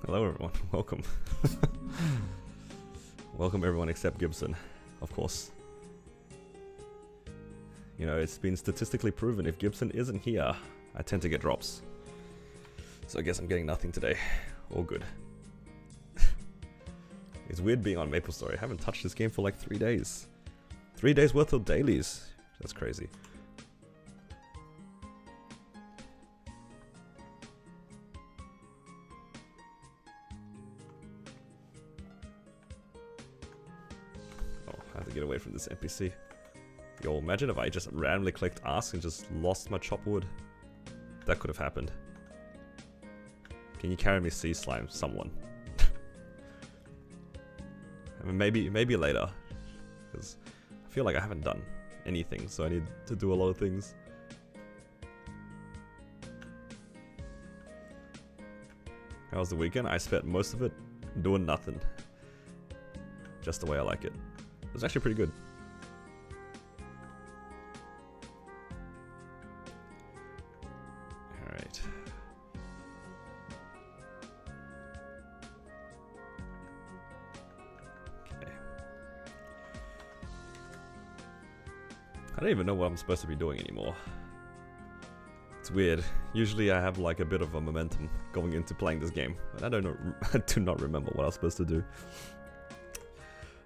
Hello everyone, welcome. Welcome everyone except Gibson, of course. You know, it's been statistically proven if Gibson isn't here, I tend to get drops. So I guess I'm getting nothing today. All good. It's weird being on MapleStory. I haven't touched this game for like 3 days. 3 days worth of dailies. That's crazy. Oh, I have to get away from this NPC. Yo, imagine if I just randomly clicked ask and just lost my chop wood. That could have happened. Can you carry me sea slime? Someone. I mean, maybe later. Because I feel like I haven't done anything, so I need to do a lot of things. How was the weekend? I spent most of it doing nothing. Just the way I like it. It was actually pretty good. Alright. Okay. I don't even know what I'm supposed to be doing anymore. It's weird. Usually I have like a bit of a momentum going into playing this game, but I don't know. I do not remember what I was supposed to do.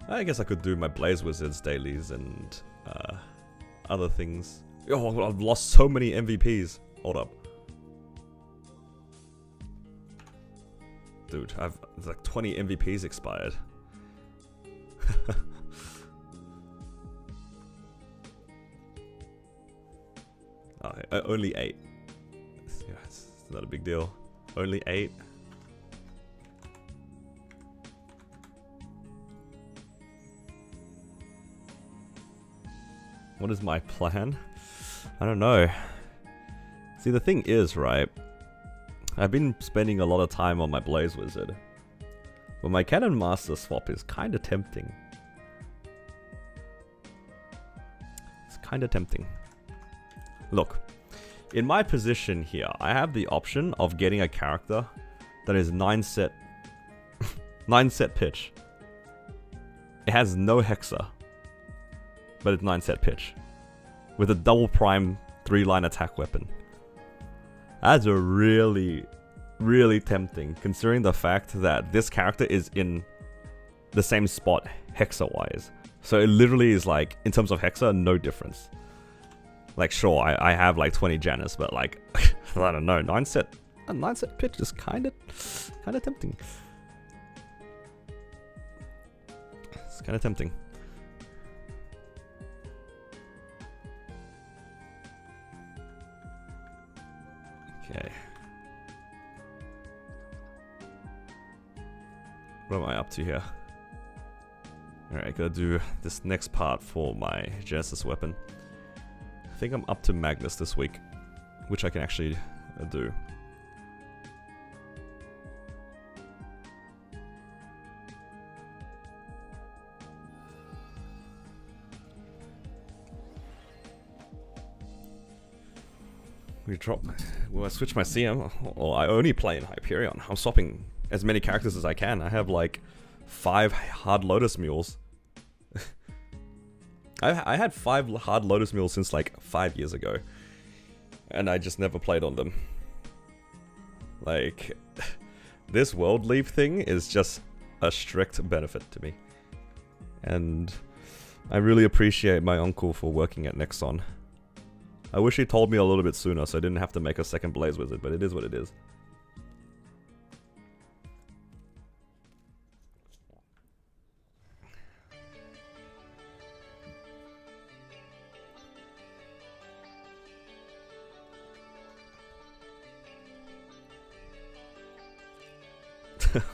I guess I could do my Blaze Wizards dailies and other things. Oh, I've lost so many MVPs. Hold up. Dude, I've like 20 MVPs expired. Okay, only 8. Yeah, it's not a big deal. Only 8. What is my plan? I don't know. See, the thing is, right? I've been spending a lot of time on my Blaze Wizard. But my Cannon Master swap is kind of tempting. It's kind of tempting. Look, in my position here, I have the option of getting a character that is 9 set 9 set pitch. It has no Hexa, but it's 9 set pitch with a double prime 3-line attack weapon. That's a really tempting, considering the fact that this character is in the same spot Hexa wise. So it literally is like, in terms of Hexa, no difference. Like, sure, I have like 20 Janus, but like, I don't know, 9 set pitch is kind of tempting. It's kind of tempting. Okay. What am I up to here? Alright, gotta do this next part for my Genesis weapon. I think I'm up to Magnus this week, which I can actually do. Will I switch my CM? Well, I only play in Hyperion. I'm swapping as many characters as I can. I have like 5 Hard Lotus Mules. I had 5 Hard Lotus Mules since like 5 years ago. And I just never played on them. Like, this World Leap thing is just a strict benefit to me. And I really appreciate my uncle for working at Nexon. I wish he told me a little bit sooner so I didn't have to make a second Blaze Wizard, but it is what it is.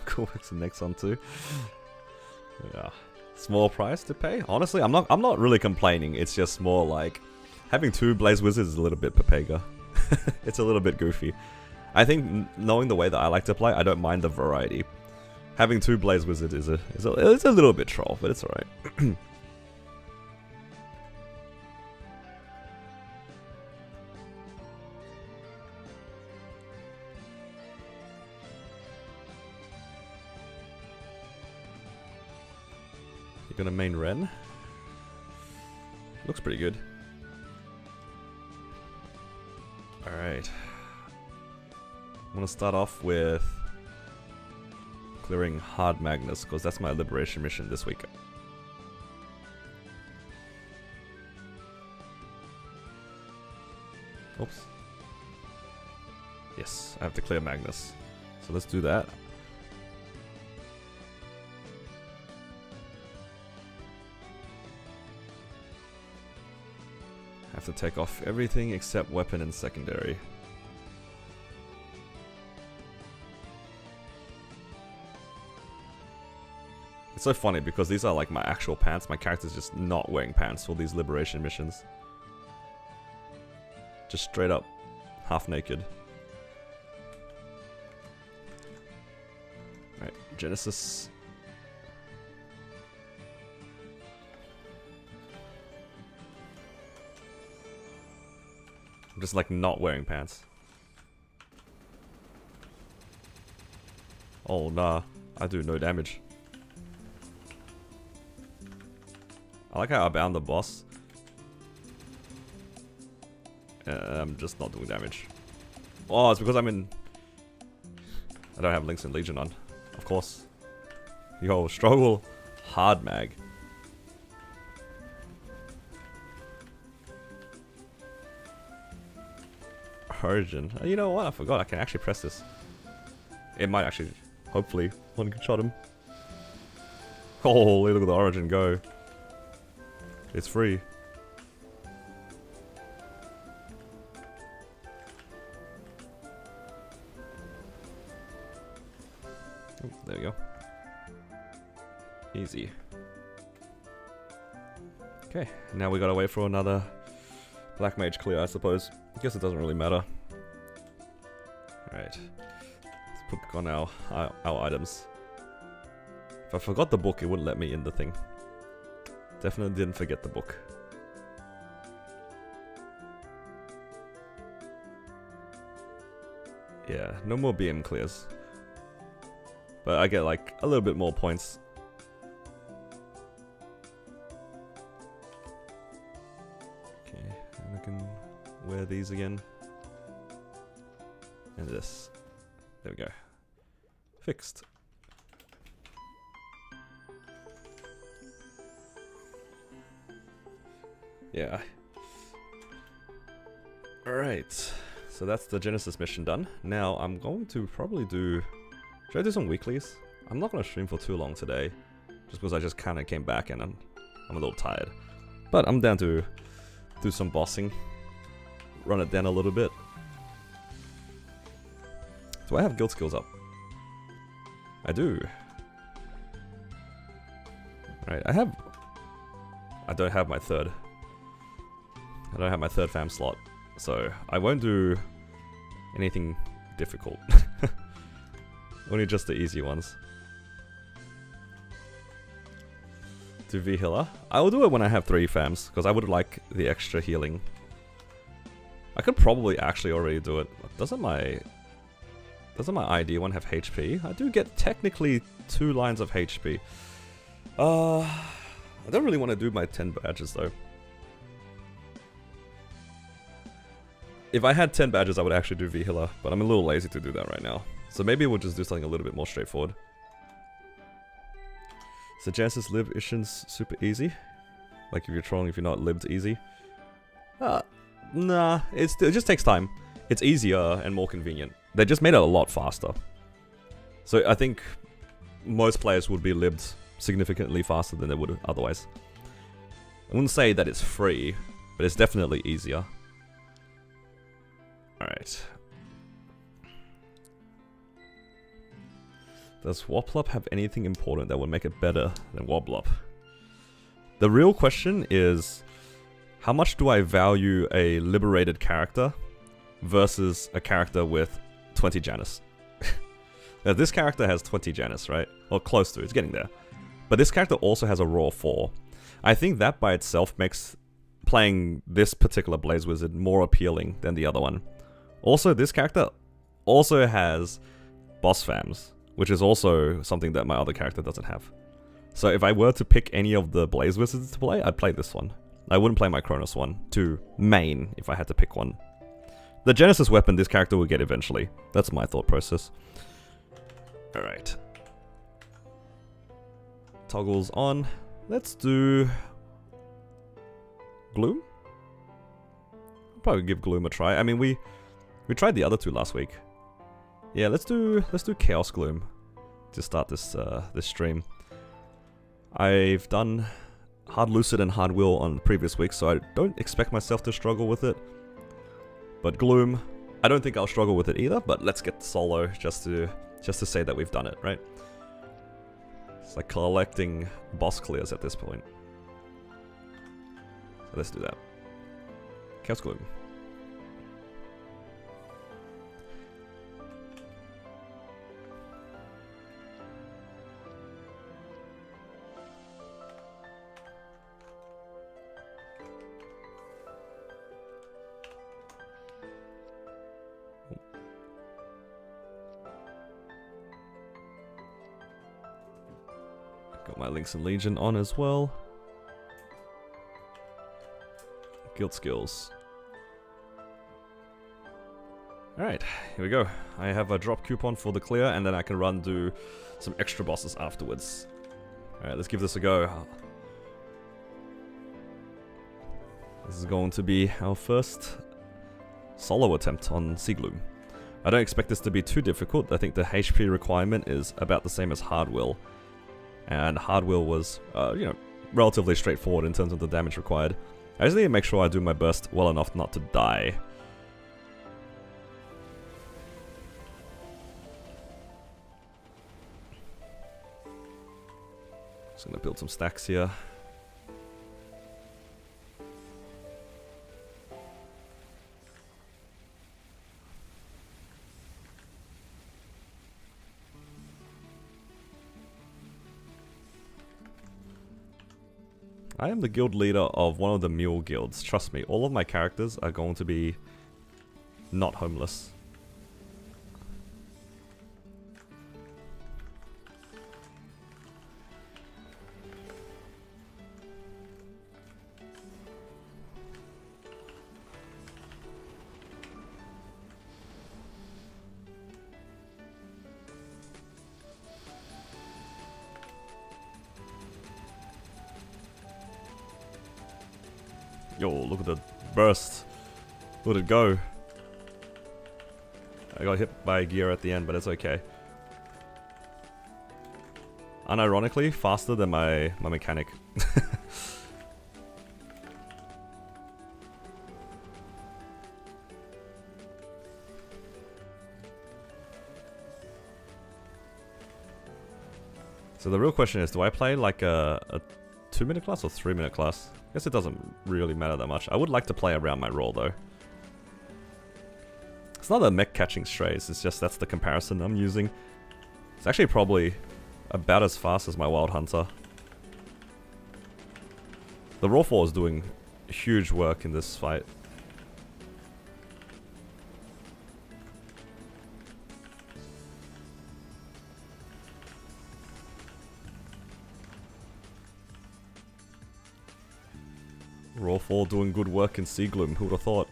Cool, it's the next one too. Yeah, small price to pay. Honestly, I'm not really complaining. It's just more like having 2 Blaze Wizards is a little bit Pepega. It's a little bit goofy. I think knowing the way that I like to play, I don't mind the variety. Having 2 Blaze Wizards is a little bit troll, but it's alright. gonna main Ren. Looks pretty good. Alright. I'm gonna start off with clearing Hard Magnus, because that's my liberation mission this week. Oops. Yes, I have to clear Magnus. So let's do that. Have to take off everything except weapon and secondary. It's so funny because these are like my actual pants. My character's just not wearing pants for these liberation missions. Just straight up half naked. Alright, Genesis. I'm just like not wearing pants. Oh nah, I do no damage. I like how I bound the boss. I'm just not doing damage. Oh, it's because I'm in... I don't have Links and Legion on. Of course. Yo, struggle. Hard mag. Origin. You know what? I forgot I can actually press this. It might actually, hopefully, one can shot him. Oh, look at the Origin go. It's free. Oh, there we go. Easy. Okay, now we gotta wait for another Black Mage clear, I suppose. I guess it doesn't really matter. Alright. Let's put on our items. If I forgot the book, it wouldn't let me in the thing. Definitely didn't forget the book. Yeah, no more BM clears. But I get like a little bit more points. Okay, and I can wear these again. And this. There we go. Fixed. Yeah. Alright. So that's the Genesis mission done. Now I'm going to probably do... Should I do some weeklies? I'm not going to stream for too long today. Just because I just kind of came back and I'm a little tired. But I'm down to do some bossing. Run it down a little bit. Do I have guild skills up? I do. Alright, I don't have my third. I don't have my third fam slot. So I won't do anything difficult. Only just the easy ones. Do V healer. I will do it when I have 3 fams, because I would like the extra healing. I could probably actually already do it. Doesn't my ID one have HP? I do get technically 2 lines of HP. I don't really want to do my 10 badges though. If I had 10 badges, I would actually do V healer, but I'm a little lazy to do that right now. So maybe we'll just do something a little bit more straightforward. So Genesis live issues super easy. Like if you're trolling, if you're not lived easy. Nah, it just takes time. It's easier and more convenient. They just made it a lot faster. So I think most players would be lived significantly faster than they would otherwise. I wouldn't say that it's free, but it's definitely easier. Alright. Does Wobblop have anything important that would make it better than Wobblop? The real question is, how much do I value a liberated character versus a character with 20 Janus? Now this character has 20 Janus, right? Or close to it, it's getting there. But this character also has a raw 4. I think that by itself makes playing this particular Blaze Wizard more appealing than the other one. Also, this character also has boss fams, which is also something that my other character doesn't have. So if I were to pick any of the Blaze Wizards to play, I'd play this one. I wouldn't play my Kronos one to main if I had to pick one. The Genesis weapon this character will get eventually. That's my thought process. Alright. Toggles on. Let's do... Gloom? I'll probably give Gloom a try. I mean, we tried the other two last week. Yeah, let's do Chaos Gloom to start this this stream. I've done Hard Lucid and Hard Will on the previous week, so I don't expect myself to struggle with it. But Gloom, I don't think I'll struggle with it either, but let's get solo just to say that we've done it, right? It's like collecting boss clears at this point. So let's do that. Chaos Gloom. Got my Links and Legion on as well. Guild skills. Alright, here we go. I have a drop coupon for the clear, and then I can run do some extra bosses afterwards. Alright, let's give this a go. This is going to be our first solo attempt on Seagloom. I don't expect this to be too difficult. I think the HP requirement is about the same as Hard Will. And Hard Will was, you know, relatively straightforward in terms of the damage required. I just need to make sure I do my burst well enough not to die. Just gonna build some stacks here. I am the guild leader of one of the mule guilds. Trust me, all of my characters are going to be not homeless. Yo, look at the burst. Look at it go. I got hit by a gear at the end, but it's okay. Unironically, faster than my mechanic. So the real question is, do I play like a 2-minute class or 3-minute class? I guess it doesn't really matter that much. I would like to play around my role though. It's not a mech catching strays, it's just that's the comparison I'm using. It's actually probably about as fast as my Wild Hunter. The Raw 4 is doing huge work in this fight. Raw 4 doing good work in Seagloom, who would have thought?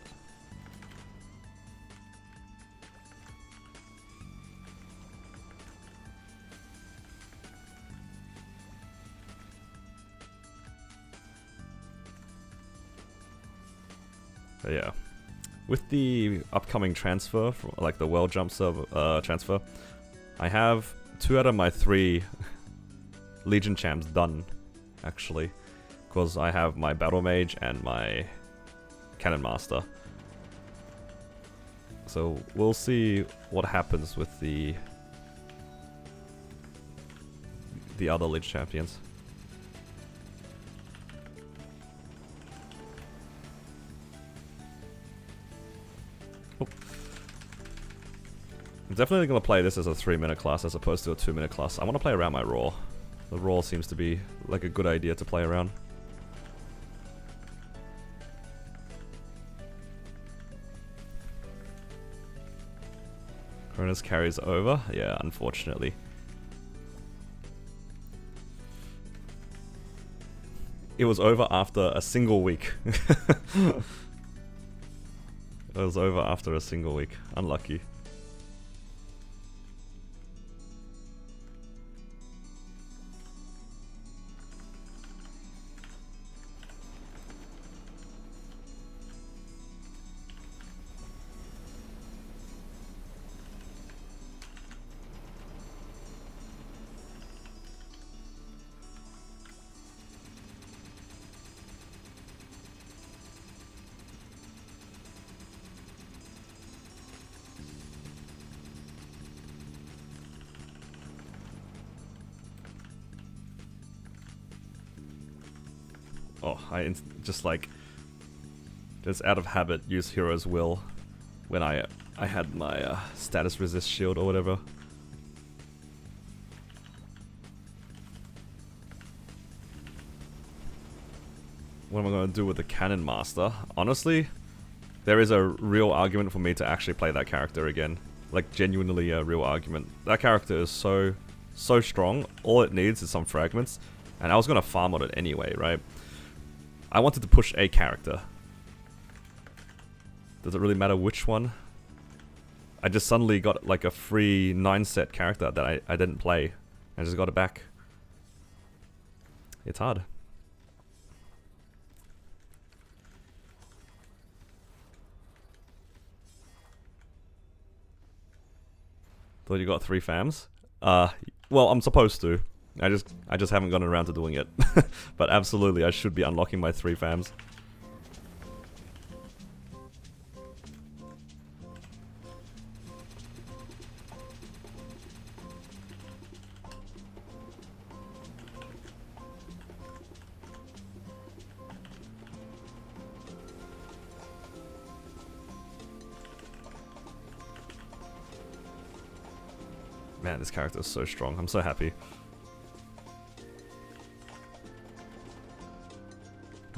But yeah, with the upcoming transfer, like the Well Jump server transfer, I have 2 out of my 3 Legion champs done, actually. Because I have my Battle Mage and my Cannon Master. So we'll see what happens with the other Legion champions. Oh. I'm definitely going to play this as a 3-minute class as opposed to a 2-minute class. I want to play around my Raw. The Raw seems to be like a good idea to play around. Cronus carries over? Yeah, unfortunately. it was over after a single week. It was over after a single week. Unlucky. Oh, I just like, just out of habit, use Hero's Will when I had my status resist shield or whatever. What am I going to do with the Cannon Master? Honestly, there is a real argument for me to actually play that character again. Like, genuinely a real argument. That character is so strong. All it needs is some fragments. And I was going to farm on it anyway, right? I wanted to push a character. Does it really matter which one? I just suddenly got like a free 9-set character that I didn't play. I just got it back. It's hard. Thought you got 3 fams? Well, I'm supposed to. I just haven't gotten around to doing it. But absolutely, I should be unlocking my 3 fams. Man, this character is so strong. I'm so happy.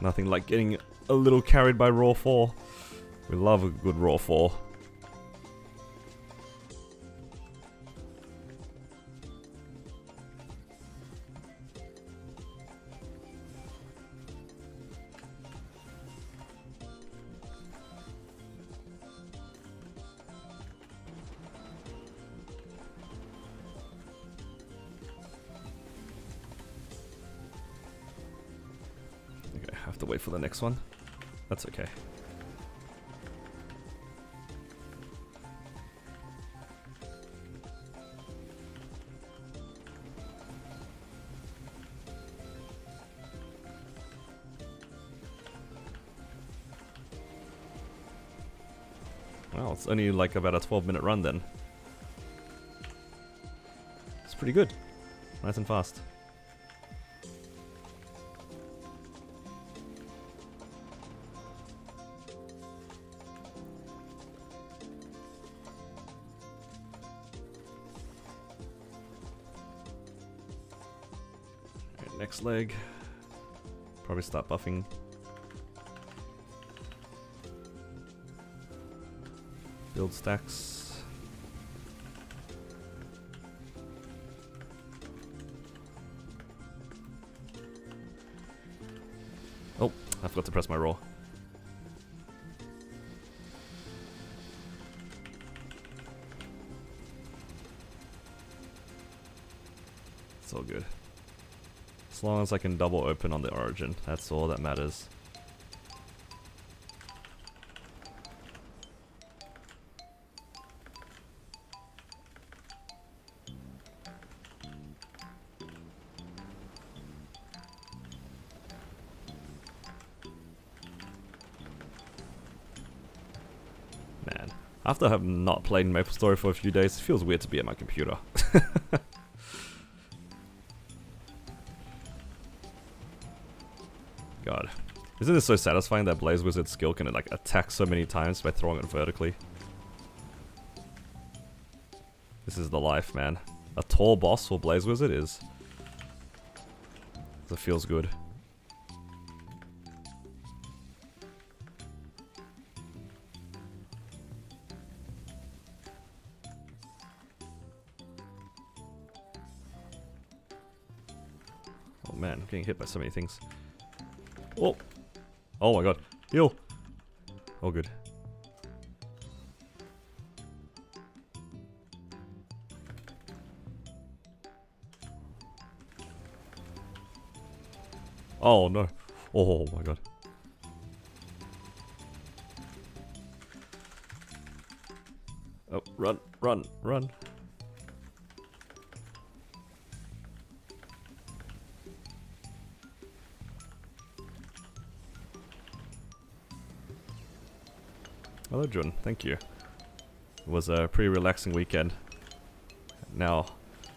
Nothing like getting a little carried by Raw 4. We love a good Raw 4. Have to wait for the next one. That's okay. Well, it's only like about a 12-minute run then. It's pretty good. Nice and fast. Next leg. Probably start buffing. Build stacks. Oh, I forgot to press my roll. It's all good. As long as I can double open on the origin, that's all that matters. Man, after having not played MapleStory for a few days, it feels weird to be at my computer. God. Isn't it so satisfying that Blaze Wizard's skill can like attack so many times by throwing it vertically? This is the life, man. A tall boss for Blaze Wizard is... It feels good. Oh man, I'm getting hit by so many things. Oh. Oh my god. Heal. Oh, good. Oh no. Oh my god. Oh, run, run, run. Hello, Jun. Thank you. It was a pretty relaxing weekend. Now,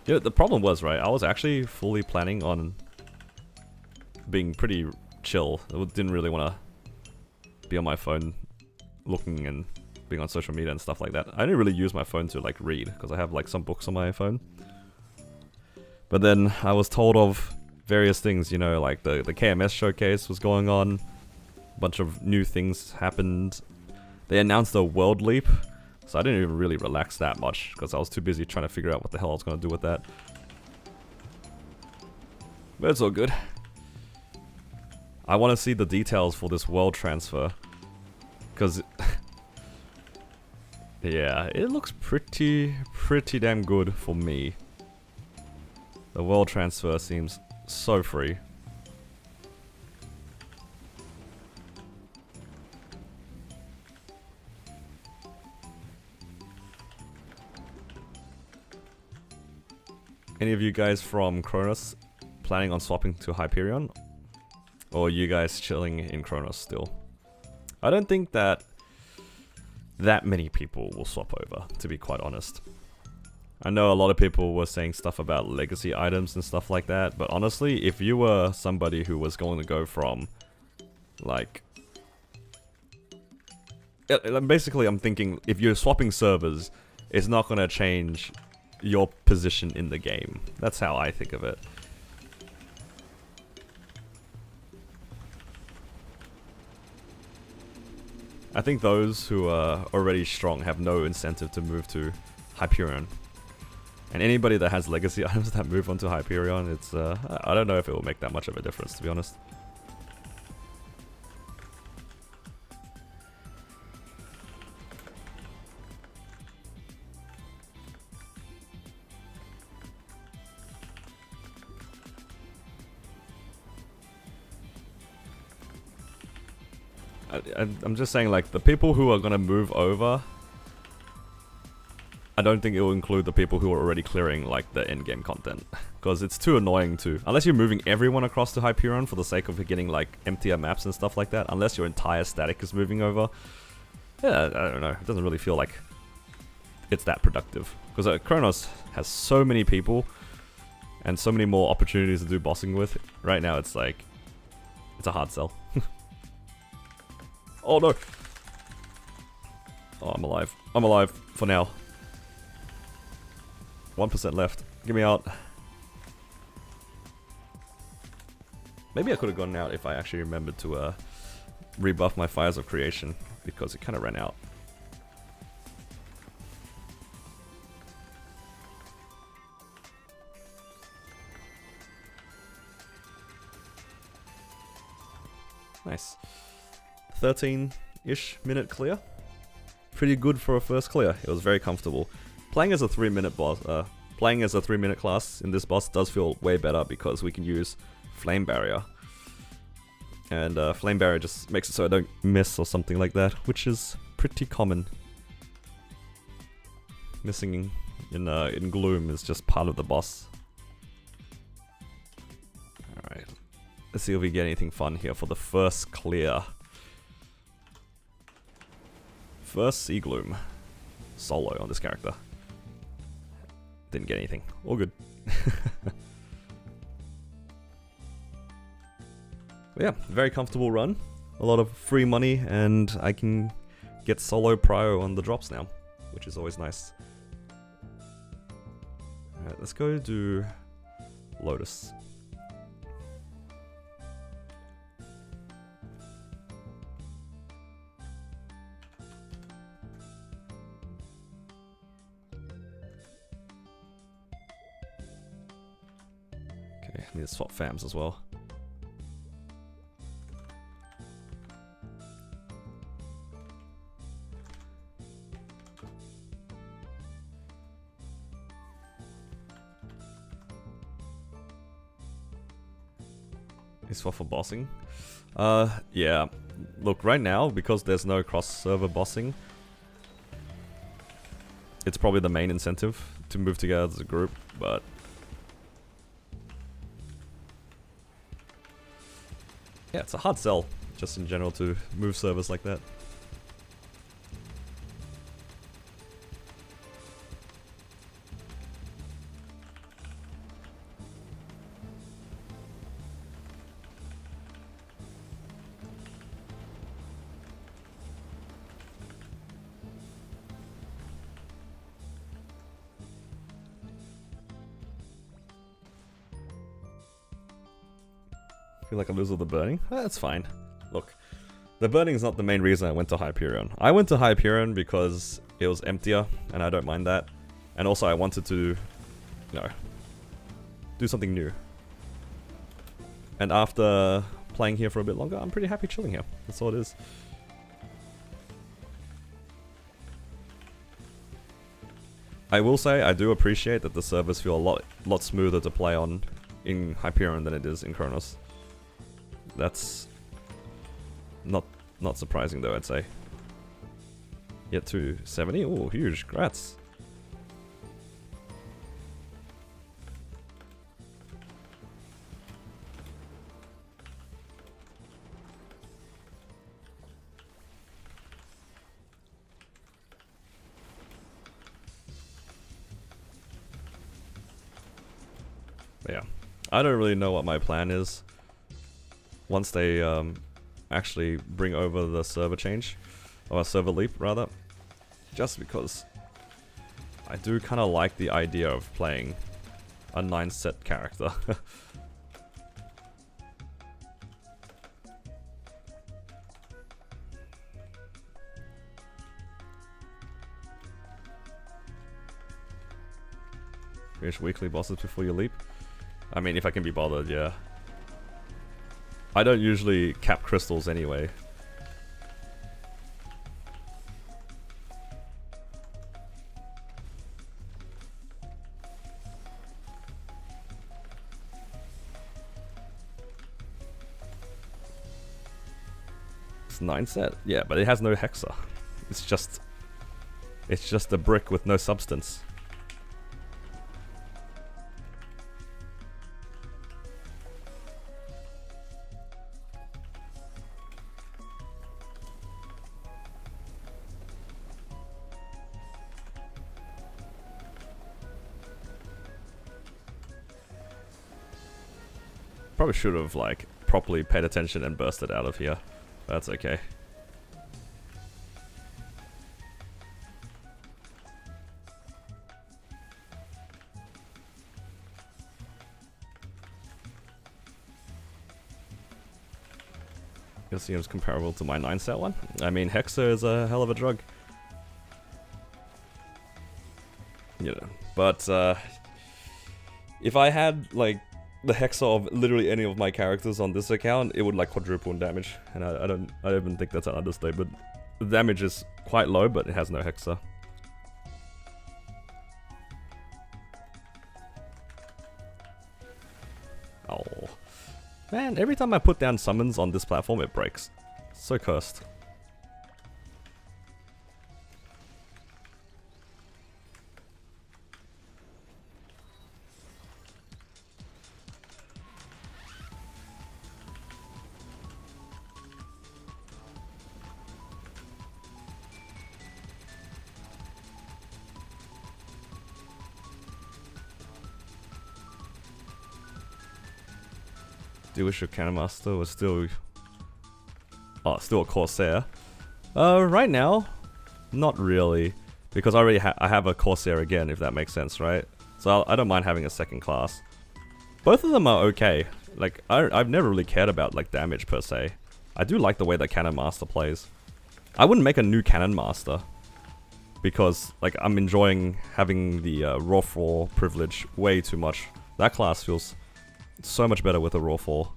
yeah, the problem was, right, I was actually fully planning on being pretty chill. I didn't really want to be on my phone looking and being on social media and stuff like that. I didn't really use my phone to like read because I have like some books on my phone. But then I was told of various things, you know, like the KMS showcase was going on. A bunch of new things happened. They announced a World Leap, so I didn't even really relax that much because I was too busy trying to figure out what the hell I was going to do with that. But it's all good. I want to see the details for this world transfer because yeah, it looks pretty damn good for me. The world transfer seems so free. Any of you guys from Kronos planning on swapping to Hyperion? Or are you guys chilling in Kronos still? I don't think that many people will swap over, to be quite honest. I know a lot of people were saying stuff about legacy items and stuff like that, but honestly, if you were somebody who was going to go from, like... Basically, I'm thinking, if you're swapping servers, it's not going to change your position in the game. That's how I think of it. I think those who are already strong have no incentive to move to Hyperion. And anybody that has legacy items that move onto Hyperion, it's I don't know if it will make that much of a difference, to be honest. I'm just saying, like, the people who are gonna move over, I don't think it will include the people who are already clearing, like, the endgame content. Because it's too annoying to... Unless you're moving everyone across to Hyperion for the sake of getting, like, emptier maps and stuff like that. Unless your entire static is moving over. Yeah, I don't know. It doesn't really feel like it's that productive. Because Kronos has so many people and so many more opportunities to do bossing with. Right now, it's like... It's a hard sell. Oh no! Oh, I'm alive. I'm alive for now. 1% left. Get me out. Maybe I could have gone out if I actually remembered to rebuff my Fires of Creation, because it kind of ran out. Nice. 13-ish minute clear. Pretty good for a first clear. It was very comfortable. Playing as a 3-minute boss, playing as a 3-minute class in this boss does feel way better because we can use Flame Barrier. And Flame Barrier just makes it so I don't miss or something like that, which is pretty common. Missing in Gloom is just part of the boss. Alright. Let's see if we get anything fun here for the first clear. First Sea Gloom. Solo on this character. Didn't get anything. All good. But yeah, very comfortable run. A lot of free money, and I can get solo prio on the drops now, which is always nice. Alright, let's go do Lotus. I need to swap fams as well. He's for bossing. Yeah. Look, right now, because there's no cross-server bossing, it's probably the main incentive to move together as a group, but... yeah, it's a hard sell, just in general, to move servers like that. Feel like I lose all the burning? That's fine. Look, the burning is not the main reason I went to Hyperion. I went to Hyperion because it was emptier, and I don't mind that. And also I wanted to, you know, do something new. And after playing here for a bit longer, I'm pretty happy chilling here. That's all it is. I will say, I do appreciate that the servers feel a lot smoother to play on in Hyperion than it is in Kronos. That's not surprising though, I'd say. Yet to 70? Oh, huge. Congrats. But yeah, I don't really know what my plan is once they actually bring over the server change, or server leap rather, just because I do kind of like the idea of playing a 9-set character. Finish weekly bosses before you leap. I mean, if I can be bothered, yeah. I don't usually cap crystals anyway. It's 9-set? Yeah, but it has no hexa. It's just a brick with no substance. Probably should have like properly paid attention and bursted out of here. That's okay. It seems comparable to my 9-set one. I mean, Hexa is a hell of a drug. You know, but if I had like the hexa of literally any of my characters on this account, it would like quadruple in damage, and I don't even think that's an understatement. The damage is quite low, but it has no hexa. Oh man, every time I put down summons on this platform, it breaks. So cursed. Do wish your Cannon Master was still... oh, still a Corsair. Right now, not really. Because I already I have a Corsair again, if that makes sense, right? So I don't mind having a second class. Both of them are okay. Like, I've never really cared about, like, damage per se. I do like the way that Cannon Master plays. I wouldn't make a new Cannon Master. Because, like, I'm enjoying having the Raw 4 privilege way too much. That class feels so much better with a Raw 4.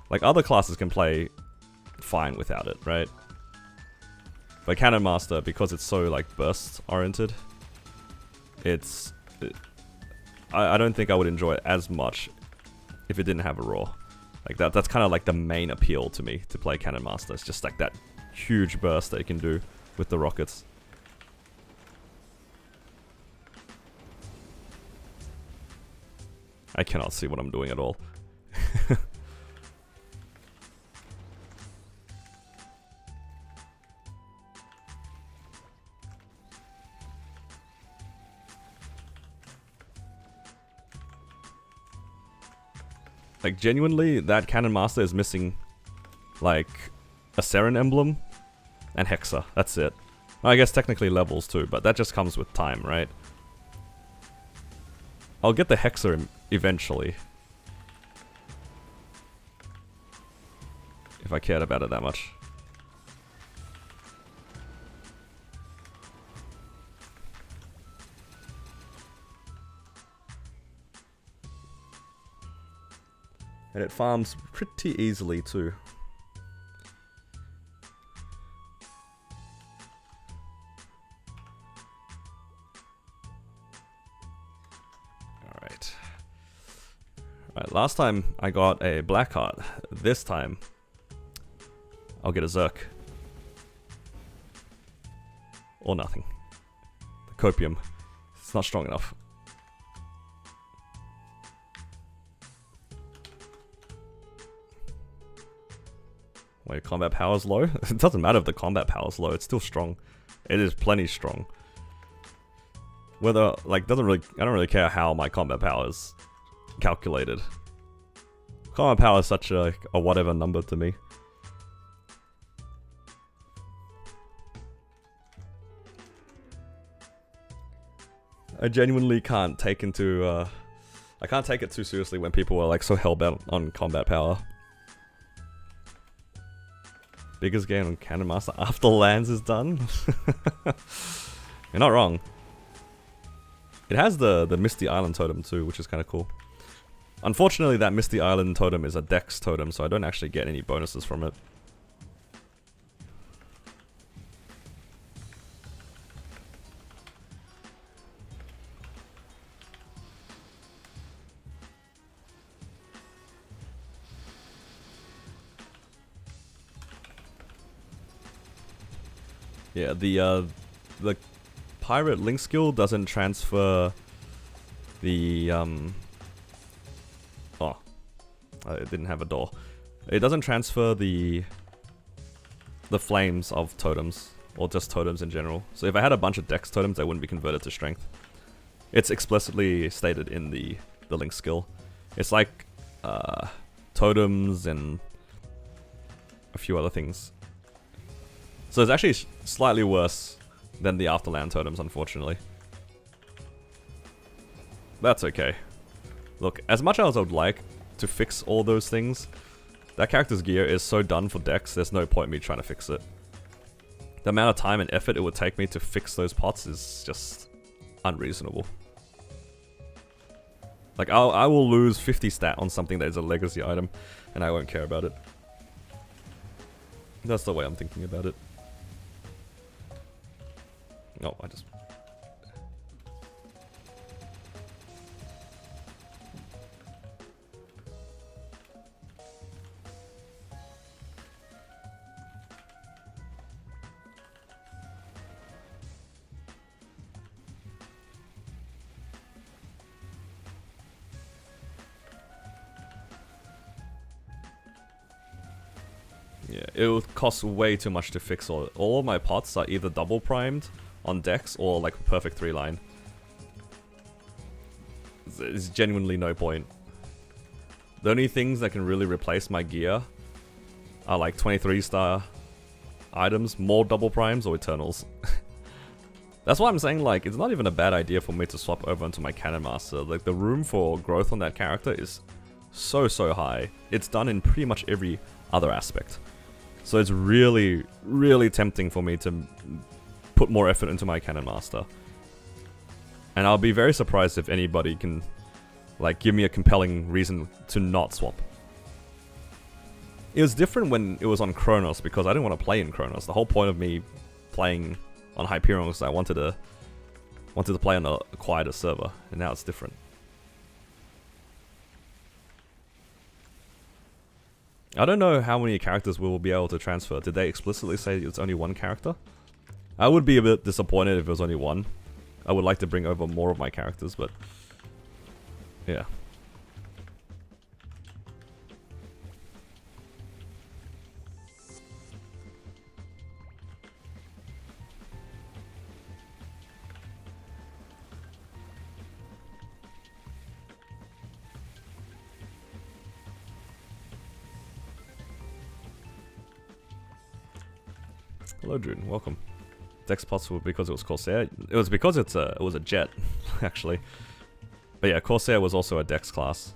Like, other classes can play fine without it, right? But Cannon Master, because it's so, like, burst oriented, I don't think I would enjoy it as much if it didn't have a Raw. Like that's kind of like the main appeal to me to play Cannon Master. It's just like that huge burst that you can do with the rockets. I cannot see what I'm doing at all. Like, genuinely, that Cannon Master is missing, like, a Seren emblem and Hexa. That's it. Well, I guess technically levels too, but that just comes with time, right? I'll get the Hexa eventually. If I cared about it that much. And it farms pretty easily too. Alright. Alright, last time I got a black heart. This time I'll get a Zerk. Or nothing. The Copium. It's not strong enough. Wait, combat power's low? It doesn't matter if the combat power's low, it's still strong. It is plenty strong. Whether, like, I don't really care how my combat power is calculated. Combat power is such a whatever number to me. I genuinely can't take into, I can't take it too seriously when people are like so hellbent on combat power. Biggest game on Cannon Master after Lands is done? You're not wrong. It has the Misty Island totem too, which is kind of cool. Unfortunately, that Misty Island totem is a Dex totem, so I don't actually get any bonuses from it. Yeah, the pirate link skill doesn't transfer the oh, it didn't have a door. It doesn't transfer the flames of totems or just totems in general. So if I had a bunch of Dex totems, they wouldn't be converted to strength. It's explicitly stated in the link skill. It's like totems and a few other things. So it's actually slightly worse than the Afterland totems, unfortunately. That's okay. Look, as much as I would like to fix all those things, that character's gear is so done for Dex, there's no point in me trying to fix it. The amount of time and effort it would take me to fix those pots is just unreasonable. Like, I will lose 50 stat on something that is a legacy item, and I won't care about it. That's the way I'm thinking about it. No, I just... Yeah, it would cost way too much to fix all. All of my pots are either double primed on Dex or like a perfect 3-line. There's genuinely no point. The only things that can really replace my gear are like 23-star items, more double primes, or Eternals. That's why I'm saying, like, it's not even a bad idea for me to swap over into my Cannon Master. Like, the room for growth on that character is so high. It's done in pretty much every other aspect. So it's really, really tempting for me to put more effort into my Cannon Master. And I'll be very surprised if anybody can, like, give me a compelling reason to not swap. It was different when it was on Chronos, because I didn't want to play in Chronos. The whole point of me playing on Hyperion was I wanted to play on a quieter server, and now it's different. I don't know how many characters we will be able to transfer. Did they explicitly say it's only one character? I would be a bit disappointed if it was only one. I would like to bring over more of my characters, but yeah. Hello, Druden. Welcome. Dex possible because it was Corsair. It was because it was a jet, actually. But yeah, Corsair was also a Dex class.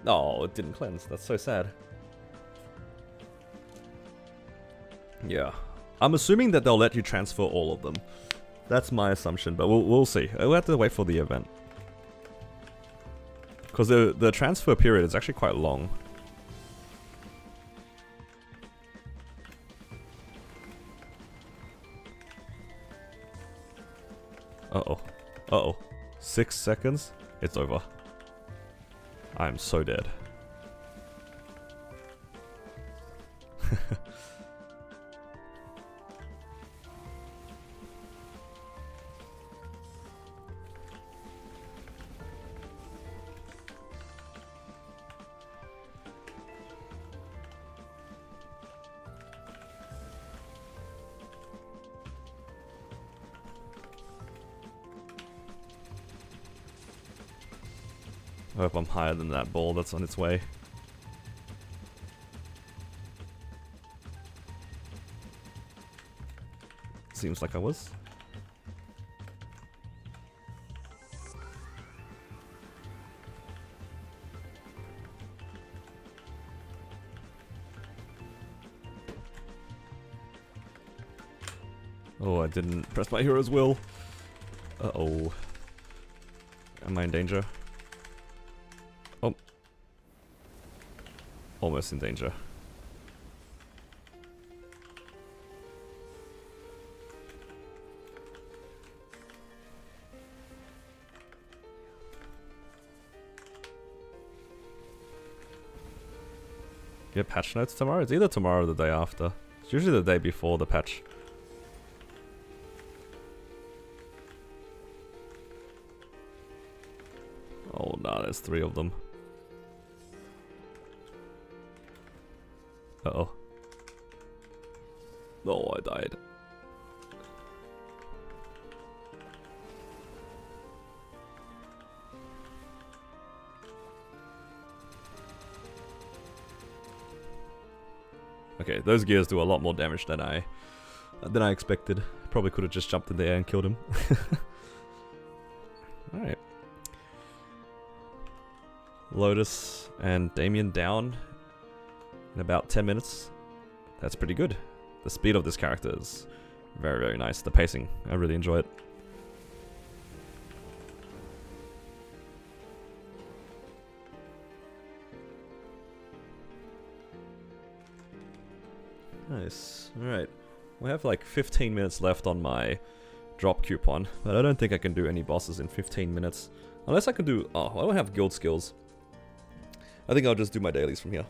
Oh, it didn't cleanse. That's so sad. Yeah. I'm assuming that they'll let you transfer all of them. That's my assumption, but we'll see. We'll have to wait for the event. Because the transfer period is actually quite long. Uh-oh. Uh-oh. 6 seconds? It's over. I'm so dead. I hope I'm higher than that ball that's on its way. Seems like I was. Oh, I didn't press my hero's will. Uh-oh. Am I in danger? Oh. Almost in danger. Get patch notes tomorrow? It's either tomorrow or the day after. It's usually the day before the patch. Oh no, there's 3 of them. Uh-oh. Oh, I died. Okay, those gears do a lot more damage than I expected. Probably could have just jumped in the air and killed him. Alright. Lotus and Damien down in about 10 minutes. That's pretty good. The speed of this character is very, very nice. The pacing, I really enjoy it. Nice. Alright. We have like 15 minutes left on my drop coupon, but I don't think I can do any bosses in 15 minutes. Unless I can do... Oh, I don't have guild skills. I think I'll just do my dailies from here.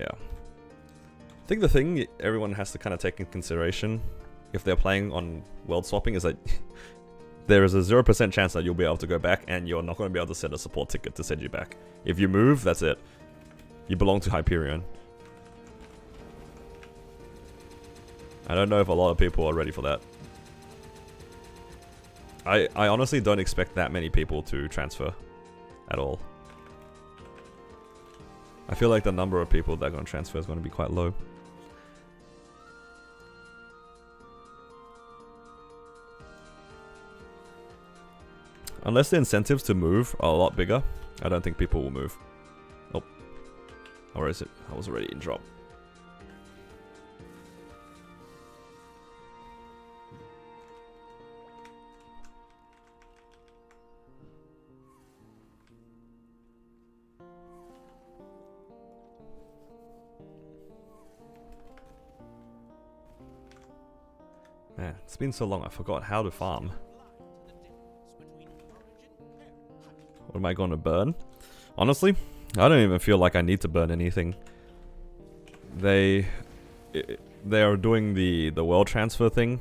Yeah. I think the thing everyone has to kind of take in consideration if they're playing on world swapping is that there is a 0% chance that you'll be able to go back and you're not going to be able to send a support ticket to send you back. If you move, that's it. You belong to Hyperion. I don't know if a lot of people are ready for that. I honestly don't expect that many people to transfer at all. I feel like the number of people that are going to transfer is going to be quite low. Unless the incentives to move are a lot bigger, I don't think people will move. Oh. Or is it? I was already in drop. Man, it's been so long I forgot how to farm. What am I going to burn? Honestly, I don't even feel like I need to burn anything. They are doing the world transfer thing.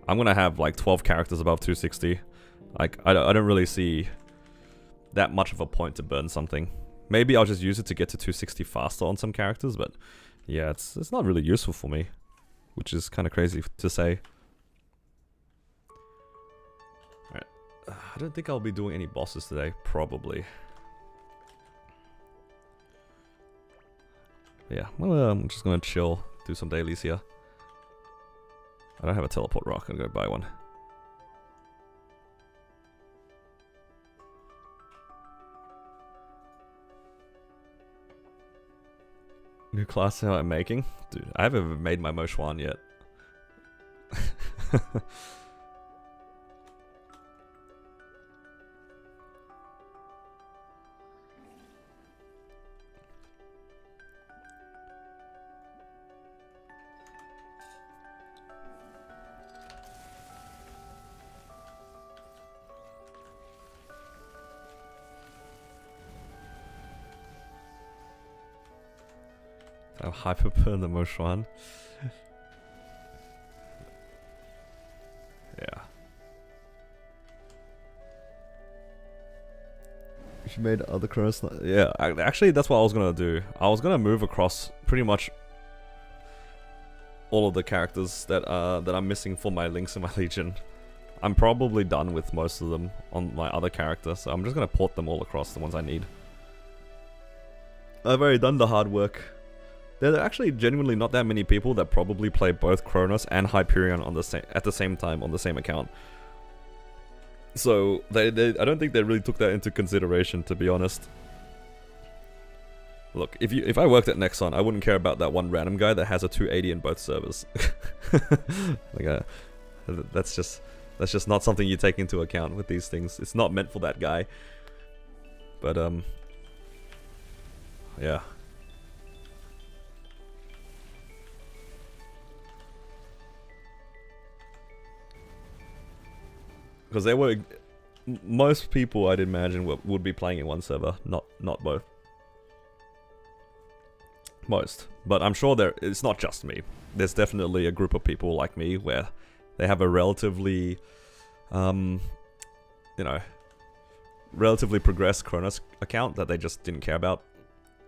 I'm gonna have like 12 characters above 260. Like I don't really see that much of a point to burn something. Maybe I'll just use it to get to 260 faster on some characters, but yeah, it's not really useful for me, which is kind of crazy to say. Alright, I don't think I'll be doing any bosses today, probably. Yeah, well, I'm just gonna chill, do some dailies here. I don't have a teleport rock, I'm gonna go buy one. New class how I'm making? Dude, I haven't even made my Moshwan yet. I'll hyperburn the Moshwan. Yeah. You made other Chronos. Yeah, actually, that's what I was gonna do. I was gonna move across pretty much all of the characters that I'm missing for my Lynx and my Legion. I'm probably done with most of them on my other character, so I'm just gonna port them all across, the ones I need. I've already done the hard work. There are actually genuinely not that many people that probably play both Kronos and Hyperion on the at the same time on the same account. So I don't think they really took that into consideration, to be honest. Look, if I worked at Nexon, I wouldn't care about that one random guy that has a 280 in both servers. Like that's just not something you take into account with these things. It's not meant for that guy. But yeah. Because there were most people I'd imagine would be playing in one server, not both. Most, but I'm sure it's not just me. There's definitely a group of people like me where they have a relatively, relatively progressed Kronos account that they just didn't care about,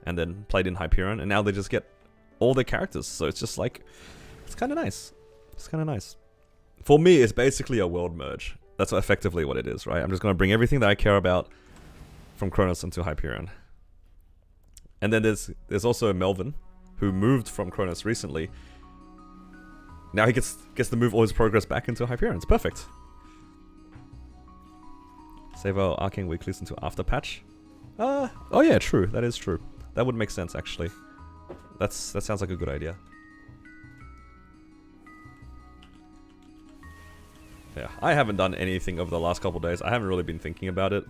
and then played in Hyperion, and now they just get all their characters. So it's just like, it's kind of nice. It's kind of nice. For me, it's basically a world merge. That's effectively what it is, right? I'm just going to bring everything that I care about from Kronos into Hyperion. And then there's also Melvin, who moved from Kronos recently. Now he gets to move all his progress back into Hyperion. It's perfect. Save our Arcane Weeklies into After Patch. Oh yeah, true. That is true. That would make sense, actually. That sounds like a good idea. Yeah, I haven't done anything over the last couple days. I haven't really been thinking about it.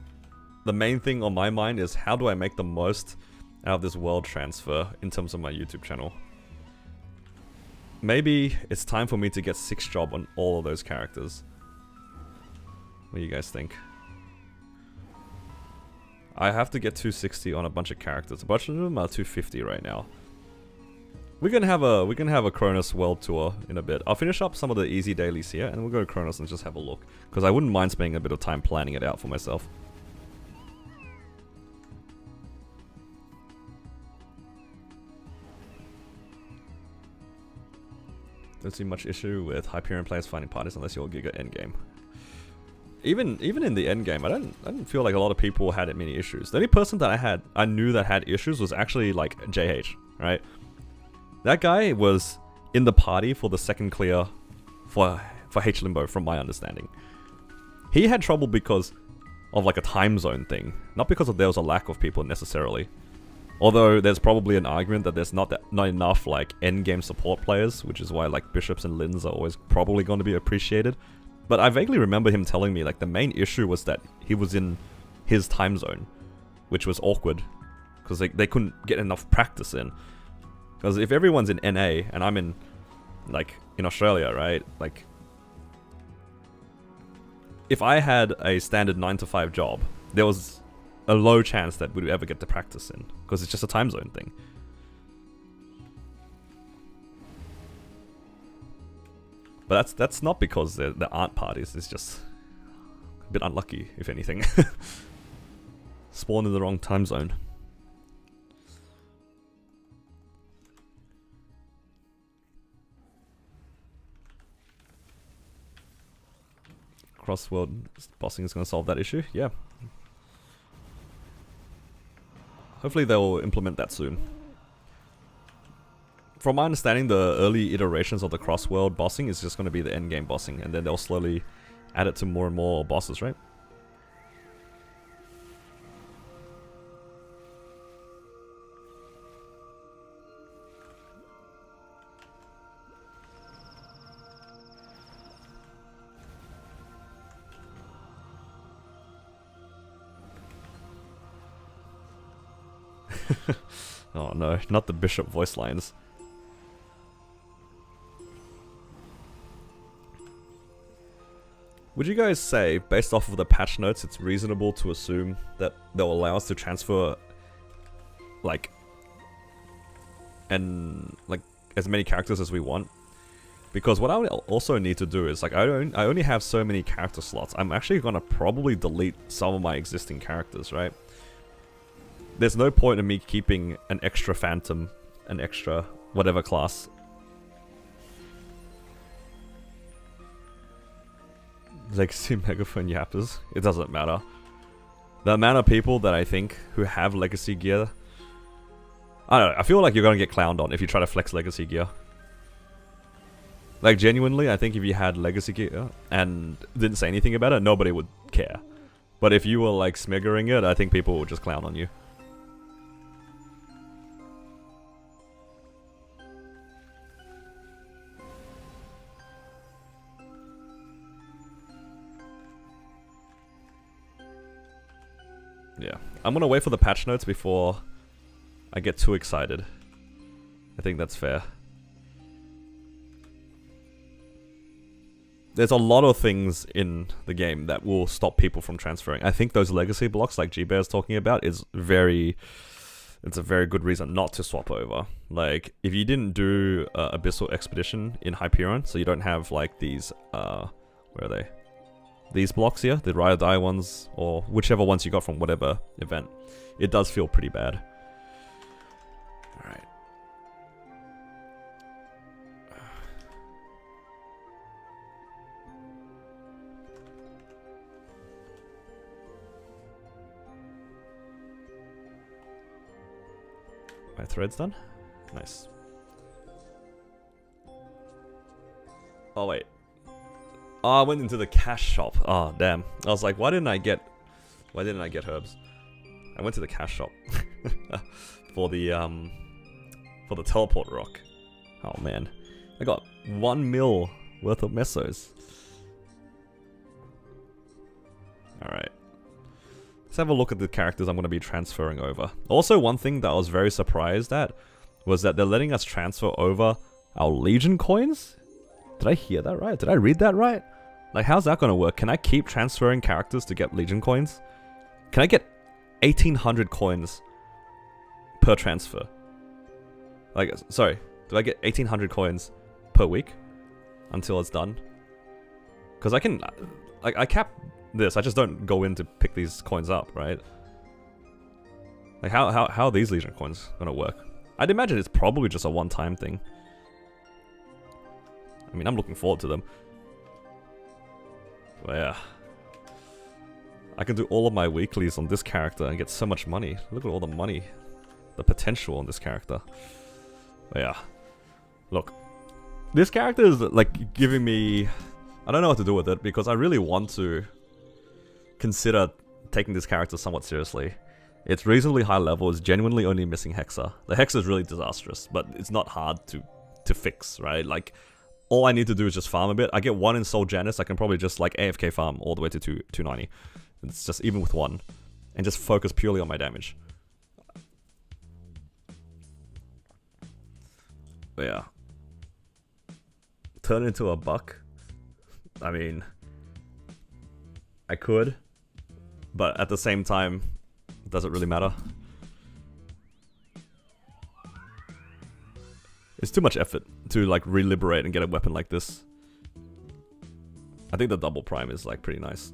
The main thing on my mind is how do I make the most out of this world transfer in terms of my YouTube channel. Maybe it's time for me to get 6 job on all of those characters. What do you guys think? I have to get 260 on a bunch of characters. A bunch of them are 250 right now. We can have a Kronos world tour in a bit. I'll finish up some of the easy dailies here, and we'll go to Kronos and just have a look. Because I wouldn't mind spending a bit of time planning it out for myself. Don't see much issue with Hyperion players finding parties unless you're Giga endgame. Even in the endgame, I didn't feel like a lot of people had many issues. The only person that I knew that had issues was actually like JH, right? That guy was in the party for the second clear for H Limbo, from my understanding. He had trouble because of like a time zone thing, not because there was a lack of people necessarily. Although there's probably an argument that there's not enough like endgame support players, which is why like bishops and lins are always probably going to be appreciated. But I vaguely remember him telling me like the main issue was that he was in his time zone, which was awkward because they couldn't get enough practice in. Because if everyone's in NA and I'm in like in Australia, right? Like if I had a standard 9 to 5 job, there was a low chance that we'd ever get to practice in because it's just a time zone thing. But that's not because there aren't parties. It's just a bit unlucky, if anything. Spawned in the wrong time zone. Cross-world bossing is going to solve that issue. Yeah. Hopefully they'll implement that soon. From my understanding, the early iterations of the cross-world bossing is just going to be the endgame bossing, and then they'll slowly add it to more and more bosses, right? Oh no, not the bishop voice lines. Would you guys say, based off of the patch notes, it's reasonable to assume that they'll allow us to transfer, like, as many characters as we want? Because what I would also need to do is, like, I only have so many character slots. I'm actually gonna probably delete some of my existing characters, right? There's no point in me keeping an extra phantom, an extra whatever class. Legacy megaphone yappers. It doesn't matter. The amount of people that I think who have legacy gear, I don't know, I feel like you're gonna get clowned on if you try to flex legacy gear. Like genuinely, I think if you had legacy gear and didn't say anything about it, nobody would care. But if you were like smiggering it, I think people would just clown on you. Yeah, I'm gonna wait for the patch notes before I get too excited. I think that's fair. There's a lot of things in the game that will stop people from transferring. I think those legacy blocks like G-Bear's talking about is it's a very good reason not to swap over. Like, if you didn't do Abyssal Expedition in Hyperion, so you don't have like these, where are they? These blocks here, the ride or die ones, or whichever ones you got from whatever event, it does feel pretty bad. Alright. My thread's done? Nice. Oh wait. Oh, I went into the cash shop. Oh, damn. I was like, why didn't I get herbs? I went to the cash shop for the teleport rock. Oh man. I got 1 mil worth of mesos. Alright. Let's have a look at the characters I'm going to be transferring over. Also, one thing that I was very surprised at was that they're letting us transfer over our Legion coins. Did I hear that right? Did I read that right? Like, how's that gonna work? Can I keep transferring characters to get Legion coins? Can I get 1800 coins per transfer? Like, sorry, do I get 1800 coins per week until it's done? Because I can, like, I cap this. I just don't go in to pick these coins up, right? Like, how are these Legion coins gonna work? I'd imagine it's probably just a one-time thing. I mean, I'm looking forward to them. But yeah. I can do all of my weeklies on this character and get so much money. Look at all the money. The potential on this character. But yeah. Look. This character is like giving me... I don't know what to do with it because I really want to consider taking this character somewhat seriously. It's reasonably high level, it's genuinely only missing Hexa. The Hexa is really disastrous, but it's not hard to fix, right? Like, all I need to do is just farm a bit. I get 1 in Soul Janus, I can probably just like AFK farm all the way to 290. It's just even with 1. And just focus purely on my damage. But yeah. Turn into a buck. I mean, I could, but at the same time, does it really matter? It's too much effort to like re-liberate and get a weapon like this. I think the double prime is like pretty nice.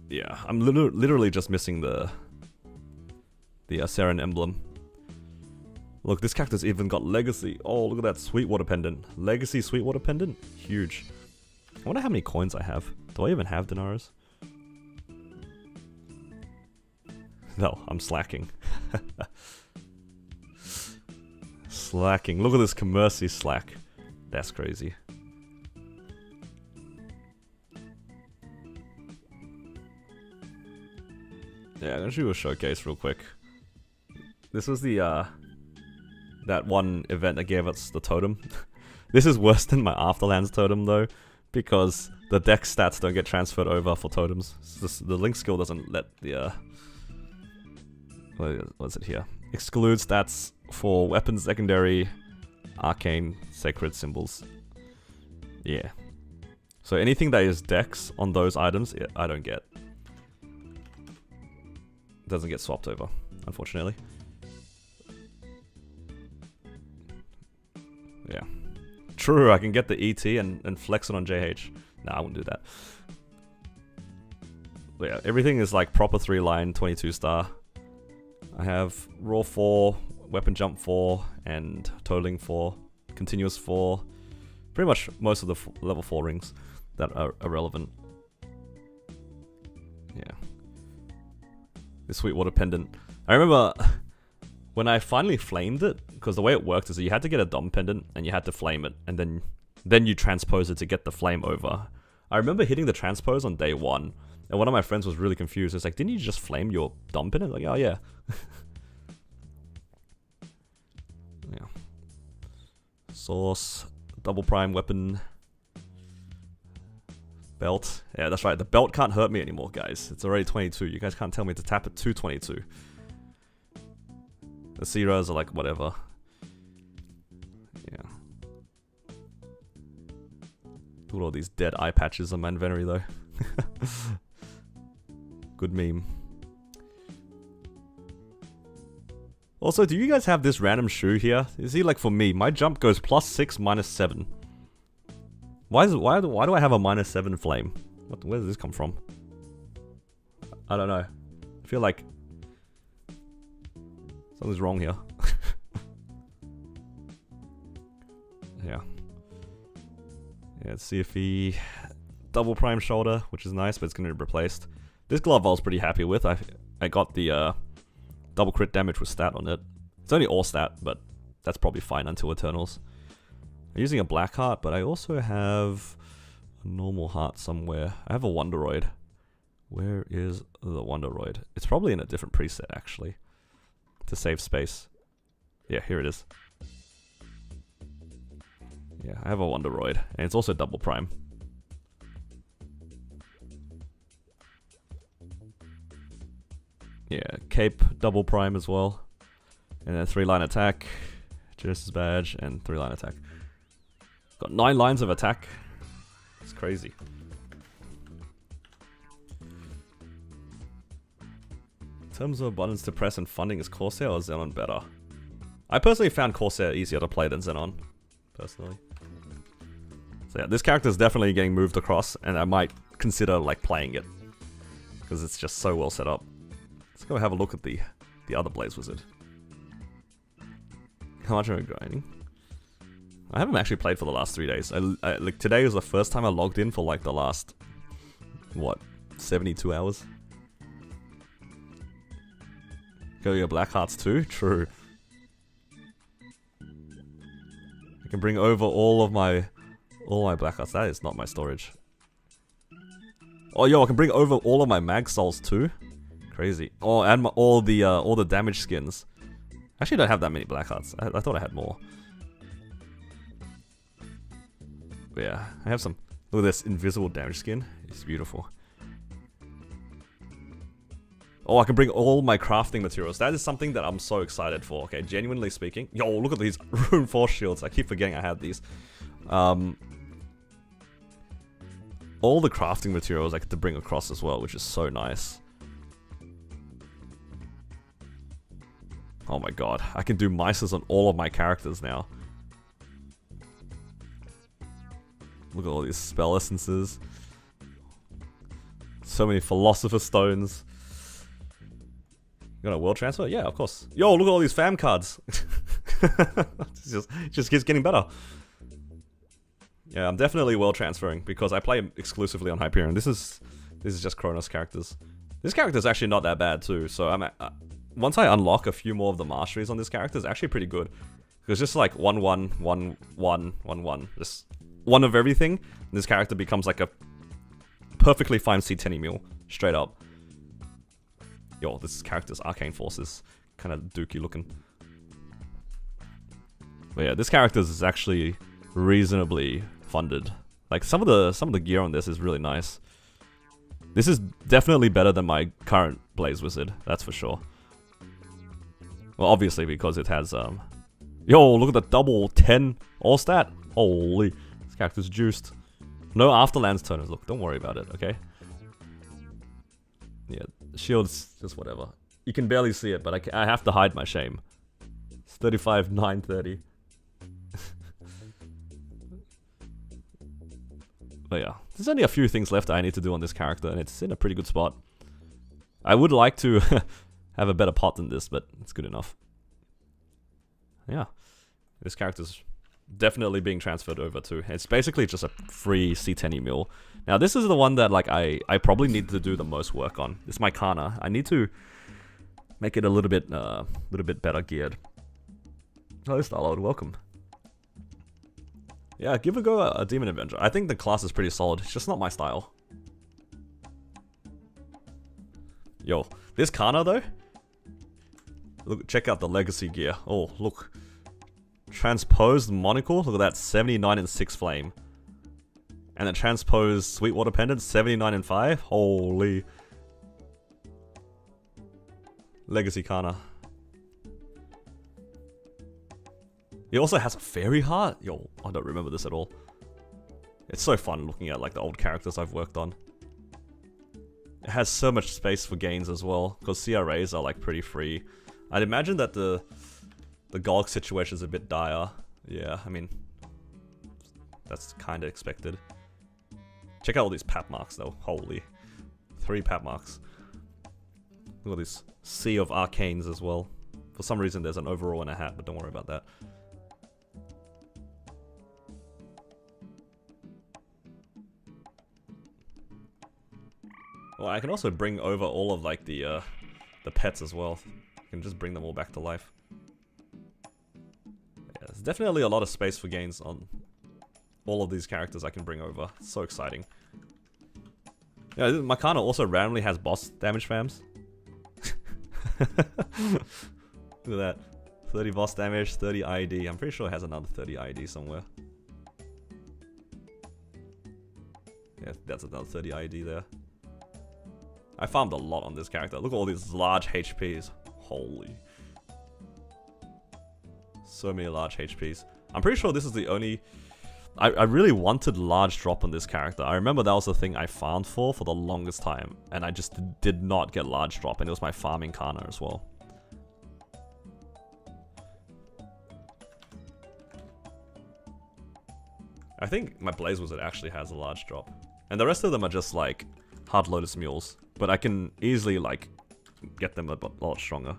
Yeah, I'm literally just missing the Saren emblem. Look, this character's even got Legacy. Oh, look at that Sweetwater pendant. Legacy Sweetwater pendant? Huge. I wonder how many coins I have. Do I even have dinars? No, I'm slacking. Slacking. Look at this Commercy slack. That's crazy. Yeah, I'm gonna do a showcase real quick. This was the, that one event that gave us the totem. This is worse than my Afterlands totem, though, because the deck stats don't get transferred over for totems. The link skill doesn't let the, what is it here? Exclude stats for weapons, secondary, arcane, sacred symbols. Yeah. So anything that is dex on those items, I don't get. Doesn't get swapped over, unfortunately. Yeah. True, I can get the ET and flex it on JH. Nah, I wouldn't do that. But yeah, everything is like proper 3-line, 22 star. I have raw 4, weapon jump 4, and totaling 4, continuous 4. Pretty much most of the level 4 rings that are relevant. Yeah. The Sweetwater pendant. I remember when I finally flamed it, because the way it worked is that you had to get a Dom pendant and you had to flame it, and then you transpose it to get the flame over. I remember hitting the transpose on day 1, and one of my friends was really confused. It's like, didn't you just flame your Dom pendant? Like, oh yeah. Yeah. Source, double prime weapon, belt. Yeah, that's right. The belt can't hurt me anymore, guys. It's already 22. You guys can't tell me to tap it to 22. The Seras are like, whatever. Yeah. Look at all these dead eye patches on my inventory, though. Good meme. Also, do you guys have this random shoe here? You see, like for me, my jump goes +6, -7. Why do I have a -7 flame? Where does this come from? I don't know. I feel like something's wrong here. Yeah. Yeah, let's see if he double prime shoulder, which is nice, but it's gonna be replaced. This glove I was pretty happy with. I got the double crit damage with stat on it. It's only all stat, but that's probably fine until Eternals. I'm using a black heart, but I also have a normal heart somewhere. I have a Wonderoid. Where is the Wonderoid? It's probably in a different preset, actually, to save space. Yeah, here it is. Yeah, I have a Wonderoid, and it's also double prime. Yeah, cape, double prime as well. And then 3-line attack, Genesis badge, and 3-line attack. Got 9 lines of attack. It's crazy. In terms of buttons to press and funding, is Corsair or Xenon better? I personally found Corsair easier to play than Xenon, personally. So yeah, this character is definitely getting moved across, and I might consider like playing it, because it's just so well set up. Let's go have a look at the other Blaze Wizard. How much am I grinding? I haven't actually played for the last 3 days. Like today was the first time I logged in for like the last, what, 72 hours? Go your black hearts too? True. I can bring over all my black hearts. That is not my storage. Oh, yo, I can bring over all of my mag souls too. Crazy. Oh, and all the damage skins. I actually don't have that many black hearts. I thought I had more. But yeah, I have some. Look at this invisible damage skin. It's beautiful. Oh, I can bring all my crafting materials. That is something that I'm so excited for. Okay, genuinely speaking. Yo, look at these rune force shields. I keep forgetting I had these. All the crafting materials I get to bring across as well, which is so nice. Oh my god, I can do mices on all of my characters now. Look at all these spell essences. So many philosopher stones. You got a world transfer? Yeah, of course. Yo, look at all these fam cards. It just keeps getting better. Yeah, I'm definitely world transferring because I play exclusively on Hyperion. This is just Kronos characters. This character is actually not that bad too. So once I unlock a few more of the masteries on this character, it's actually pretty good. Because just like 1-1, 1-1, 1-1, just one of everything. This character becomes like a perfectly fine C10 mule, straight up. Yo, this character's arcane forces kind of dookie looking. But yeah, this character is actually reasonably funded. Like some of the gear on this is really nice. This is definitely better than my current Blaze Wizard, that's for sure. Well, obviously because it has yo, look at the double 10 all stat. Holy, this character's juiced. No Afterlands turners. Look, don't worry about it, okay? Yeah, shield's just whatever. You can barely see it, but I have to hide my shame. It's 35, 930. But yeah, there's only a few things left I need to do on this character, and it's in a pretty good spot. I would like to have a better pot than this, but it's good enough. Yeah, this character's definitely being transferred over to. It's basically just a free C10 mill. Now this is the one that like I probably need to do the most work on. It's my Kana. I need to make it a little bit better geared. Hello Starlord, welcome. Yeah, give a go a Demon Avenger. I think the class is pretty solid. It's just not my style. Yo, this Kana though. Look, check out the legacy gear. Oh, look. Transposed Monocle, look at that, 79 and 6 flame. And the transposed Sweetwater Pendant, 79 and 5. Holy. Legacy Kana. He also has a fairy heart. Yo, I don't remember this at all. It's so fun looking at like the old characters I've worked on. It has so much space for gains as well, because CRAs are like pretty free. I'd imagine that the Golg situation is a bit dire. Yeah, I mean, that's kind of expected. Check out all these pap marks though. Holy. 3 pap marks. Look at this sea of arcanes as well. For some reason there's an overall and a hat, but don't worry about that. Well, I can also bring over all of like the pets as well. I can just bring them all back to life. Yeah, there's definitely a lot of space for gains on all of these characters I can bring over. It's so exciting. Yeah, my Kana also randomly has boss damage fams. Look at that. 30 boss damage, 30 ID. I'm pretty sure it has another 30 ID somewhere. Yeah, that's another 30 ID there. I farmed a lot on this character. Look at all these large HPs. Holy. So many large HPs. I'm pretty sure this is the only... I really wanted large drop on this character. I remember that was the thing I farmed for the longest time. And I just did not get large drop. And it was my farming Kana as well. I think my Blaze Wizard actually has a large drop. And the rest of them are just like Hard Lotus Mules. But I can easily like get them a lot stronger.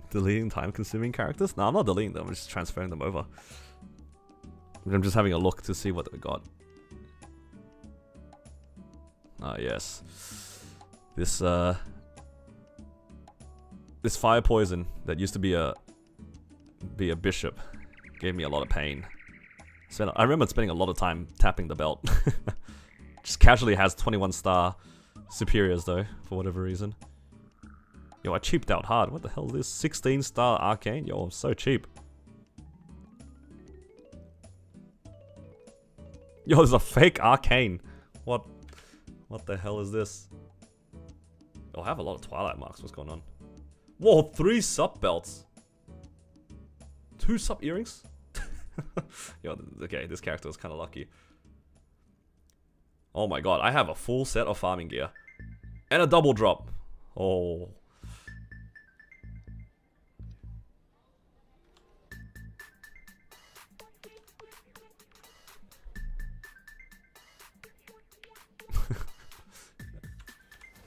Deleting time-consuming characters? No, I'm not deleting them, I'm just transferring them over. I'm just having a look to see what they got. Ah, yes. This, This fire poison that used to be a bishop gave me a lot of pain. So I remember spending a lot of time tapping the belt. Just casually has 21 star superiors though, for whatever reason. Yo, I cheaped out hard. What the hell is this? 16 star arcane? Yo, I'm so cheap. Yo, there's a fake arcane. What the hell is this? Oh, I have a lot of Twilight marks. What's going on? Whoa, 3 sub belts. 2 sub earrings? Yo, okay, this character was kind of lucky. Oh my god, I have a full set of farming gear. And a double drop. Oh.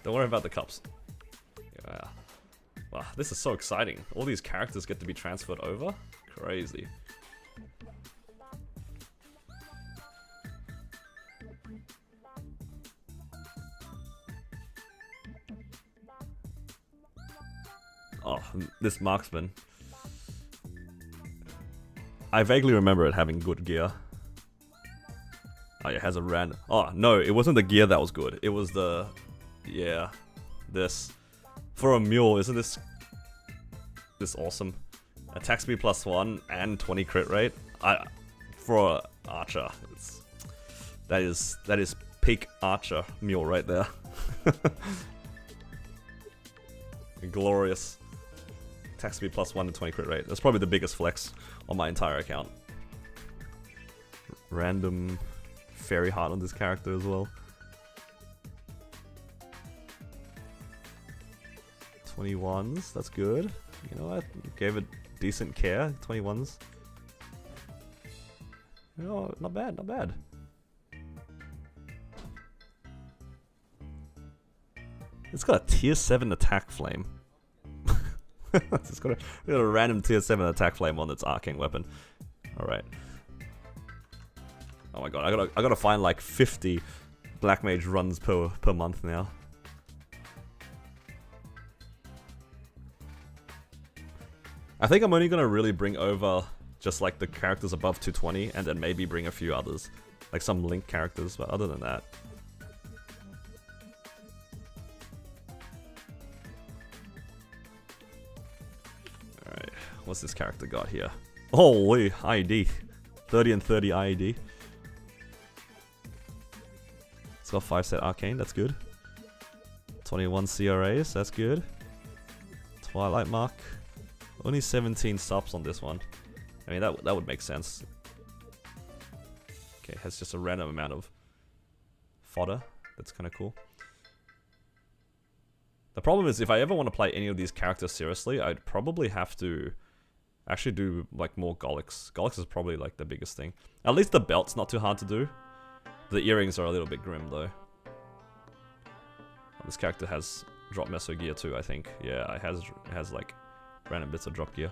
Don't worry about the cups. Yeah. Wow, this is so exciting. All these characters get to be transferred over. Crazy. Oh, this marksman. I vaguely remember it having good gear. Oh, it has a random... Oh, no, it wasn't the gear that was good. It was the... Yeah. This. For a mule, isn't this awesome? Attack speed +1 and 20 crit rate. For an archer, that is peak archer mule right there. Glorious. Attack speed +1 and 20 crit rate. That's probably the biggest flex on my entire account. Random fairy heart on this character as well. 21s, that's good. You know what? Gave it decent care. 21s. You know, not bad, not bad. It's got a tier 7 attack flame. It's got a random tier 7 attack flame on its arcane weapon. Alright. Oh my god, I gotta find like 50 Black Mage runs per month now. I think I'm only gonna really bring over just like the characters above 220 and then maybe bring a few others. Like some Link characters, but other than that. Alright, what's this character got here? Holy, IED. 30 and 30 IED. It's got 5 set arcane, that's good. 21 CRAs, that's good. Twilight mark. Only 17 subs on this one. I mean, that would make sense. Okay, has just a random amount of fodder. That's kind of cool. The problem is, if I ever want to play any of these characters seriously, I'd probably have to actually do like more Golix. Golix is probably like the biggest thing. At least the belt's not too hard to do. The earrings are a little bit grim though. This character has drop meso gear too, I think. Yeah, it has like random bits of drop gear.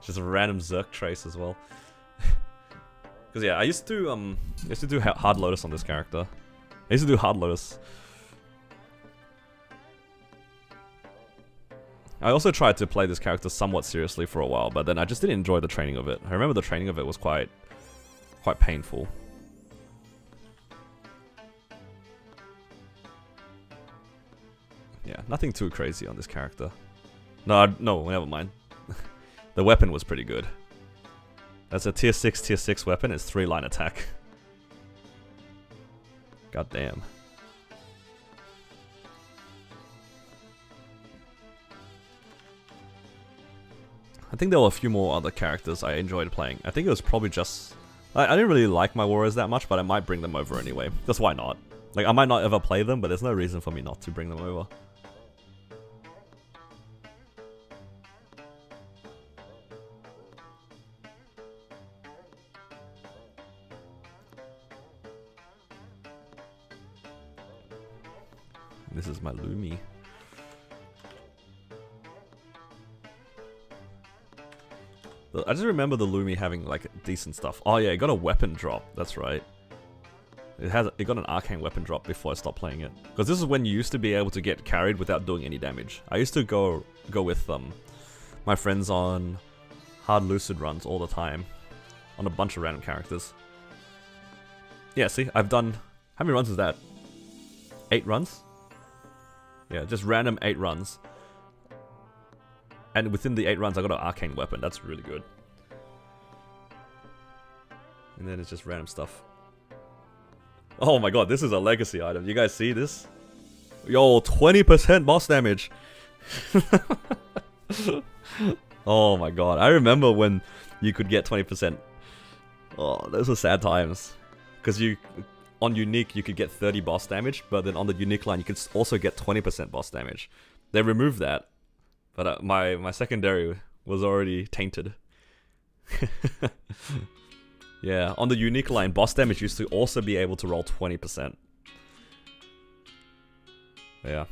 Just a random Zerk trace as well. Because yeah, I used to do Hard Lotus on this character. I used to do Hard Lotus. I also tried to play this character somewhat seriously for a while, but then I just didn't enjoy the training of it. I remember the training of it was quite painful. Yeah, nothing too crazy on this character. No, never mind. The weapon was pretty good. That's a tier 6 weapon. It's 3-line attack. God damn. I think there were a few more other characters I enjoyed playing. I think it was probably just... I didn't really like my warriors that much, but I might bring them over anyway. Just why not? Like, I might not ever play them, but there's no reason for me not to bring them over. This is my Lumi. I just remember the Lumi having like decent stuff. Oh yeah, it got a weapon drop. That's right. It got an arcane weapon drop before I stopped playing it. Because this is when you used to be able to get carried without doing any damage. I used to go with my friends on hard lucid runs all the time. On a bunch of random characters. Yeah, see, I've done... How many runs is that? 8 runs? Yeah, just random 8 runs. And within the 8 runs, I got an arcane weapon. That's really good. And then it's just random stuff. Oh my god, this is a legacy item. You guys see this? Yo, 20% boss damage. Oh my god, I remember when you could get 20%. Oh, those were sad times. Because on unique, you could get 30 boss damage, but then on the unique line, you could also get 20% boss damage. They removed that, but my secondary was already tainted. Yeah, on the unique line, boss damage used to also be able to roll 20%. Yeah.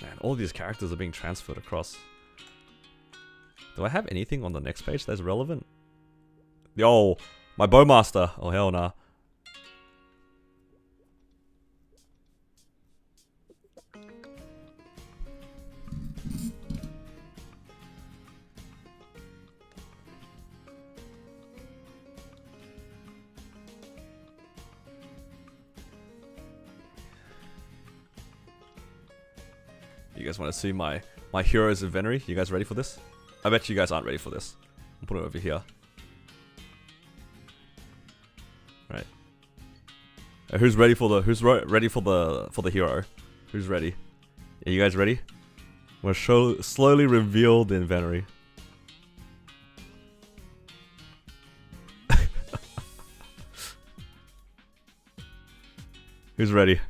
Man, all these characters are being transferred across. Do I have anything on the next page that's relevant? Yo, my Bowmaster. Oh, hell nah. You guys want to see my heroes inventory? You guys ready for this? I bet you guys aren't ready for this. I'll put it over here. Right. Who's ready for the ready for the hero? Who's ready? Are you guys ready? We'll slowly reveal the inventory. Who's ready?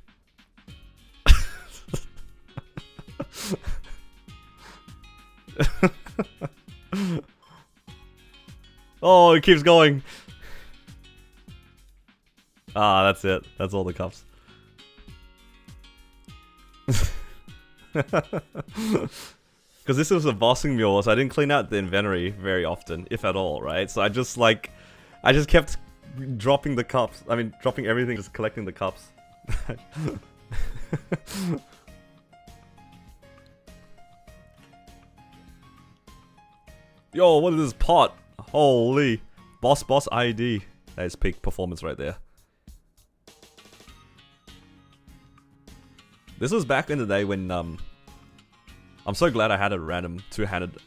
Oh, it keeps going. Ah, that's it. That's all the cups. Because this was a bossing mule, so I didn't clean out the inventory very often, if at all, right? So I just kept dropping the cups. I mean, dropping everything, just collecting the cups. Yo, what is this pot? Holy. Boss ID. That is peak performance right there. This was back in the day when, I'm so glad I had a random two-handed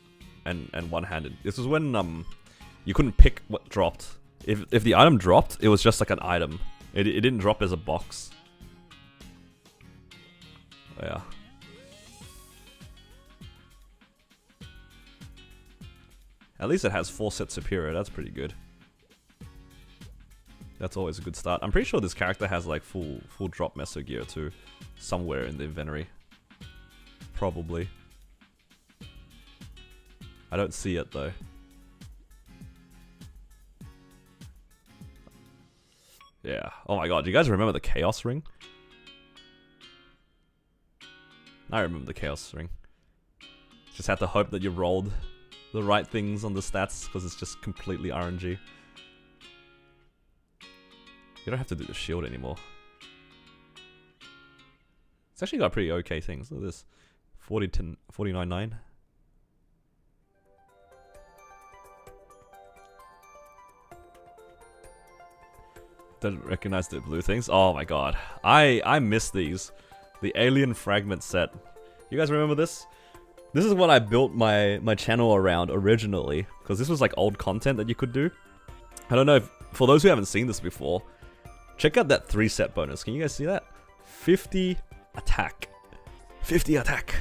and one-handed. This was when, you couldn't pick what dropped. If the item dropped, it was just like an item. It didn't drop as a box. Oh, yeah. At least it has 4 set superior, that's pretty good. That's always a good start. I'm pretty sure this character has like full drop meso gear too. Somewhere in the inventory. Probably. I don't see it though. Yeah. Oh my god, do you guys remember the Chaos Ring? I remember the Chaos Ring. Just had to hope that you rolled the right things on the stats, because it's just completely RNG. You don't have to do the shield anymore. It's actually got pretty okay things. Look at this. 49.9. Don't recognize the blue things. Oh my god. I miss these. The alien fragment set. You guys remember this? This is what I built my channel around originally, because this was like old content that you could do. I don't know if, for those who haven't seen this before, check out that 3 set bonus. Can you guys see that? 50 attack. 50 attack.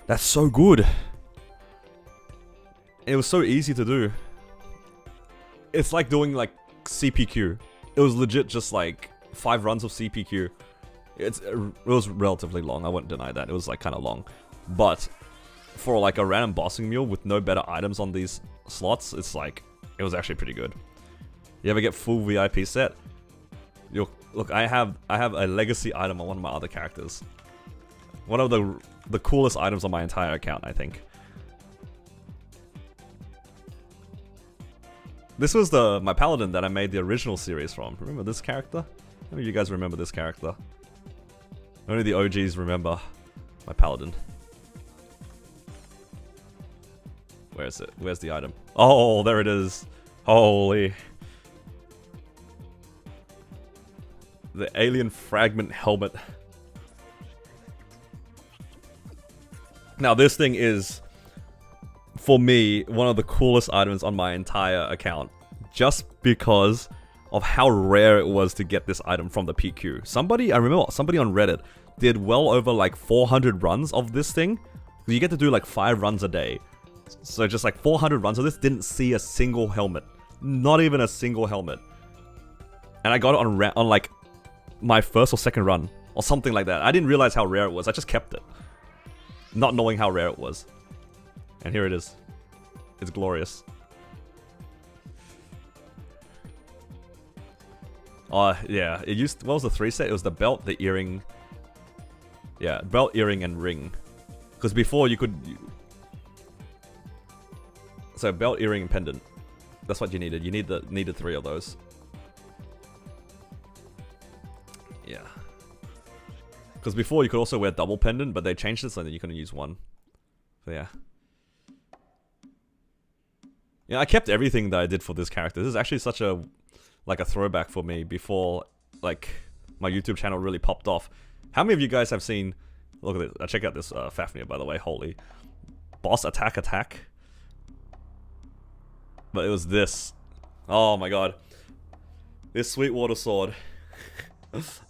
That's so good. It was so easy to do. It's like doing like CPQ. It was legit just like 5 runs of CPQ. It was relatively long, I wouldn't deny that. It was like kind of long. But for like a random bossing mule with no better items on these slots, it's like, it was actually pretty good. You ever get full VIP set? Look, I have a legacy item on one of my other characters. One of the coolest items on my entire account, I think. This was my paladin that I made the original series from. Remember this character? How many of you guys remember this character? Only the OGs remember my paladin. Where is it? Where's the item? Oh, there it is. Holy. The alien fragment helmet. Now this thing is, for me, one of the coolest items on my entire account. Just because of how rare it was to get this item from the PQ. I remember somebody on Reddit did well over like 400 runs of this thing. You get to do like 5 runs a day. So just like 400 runs of this, didn't see a single helmet. Not even a single helmet. And I got it on like my first or second run. Or something like that. I didn't realize how rare it was. I just kept it. Not knowing how rare it was. And here it is. It's glorious. Oh, yeah. It used... What was the 3 set? It was the belt, the earring... Yeah, belt, earring, and ring. Because before you could... So belt, earring, and pendant. That's what you needed. You needed 3 of those. Yeah. Because before you could also wear double pendant, but they changed it so that you couldn't use one. So yeah. Yeah, I kept everything that I did for this character. This is actually such a... like a throwback for me before like my YouTube channel really popped off. How many of you guys have seen... Look at this. Check out this Fafnir, by the way. Holy. Boss attack. But it was this. Oh my god. This Sweetwater sword.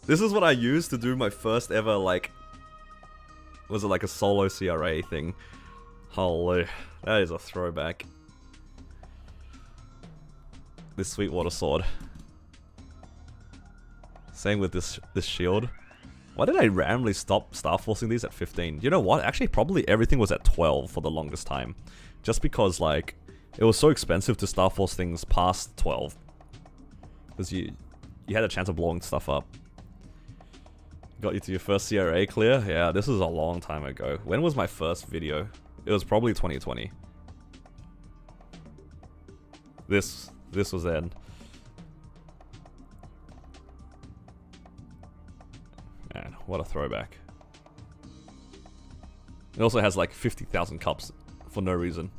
This is what I used to do my first ever, like... Was it like a solo CRA thing? Holy. That is a throwback. This Sweetwater sword. Same with this shield. Why did I randomly stop Star Forcing these at 15? You know what? Actually, probably everything was at 12 for the longest time. Just because, like... It was so expensive to Star Force things past 12. Because you had a chance of blowing stuff up. Got you to your first CRA clear? Yeah, this was a long time ago. When was my first video? It was probably 2020. This was then. Man, what a throwback. It also has like 50,000 cups for no reason.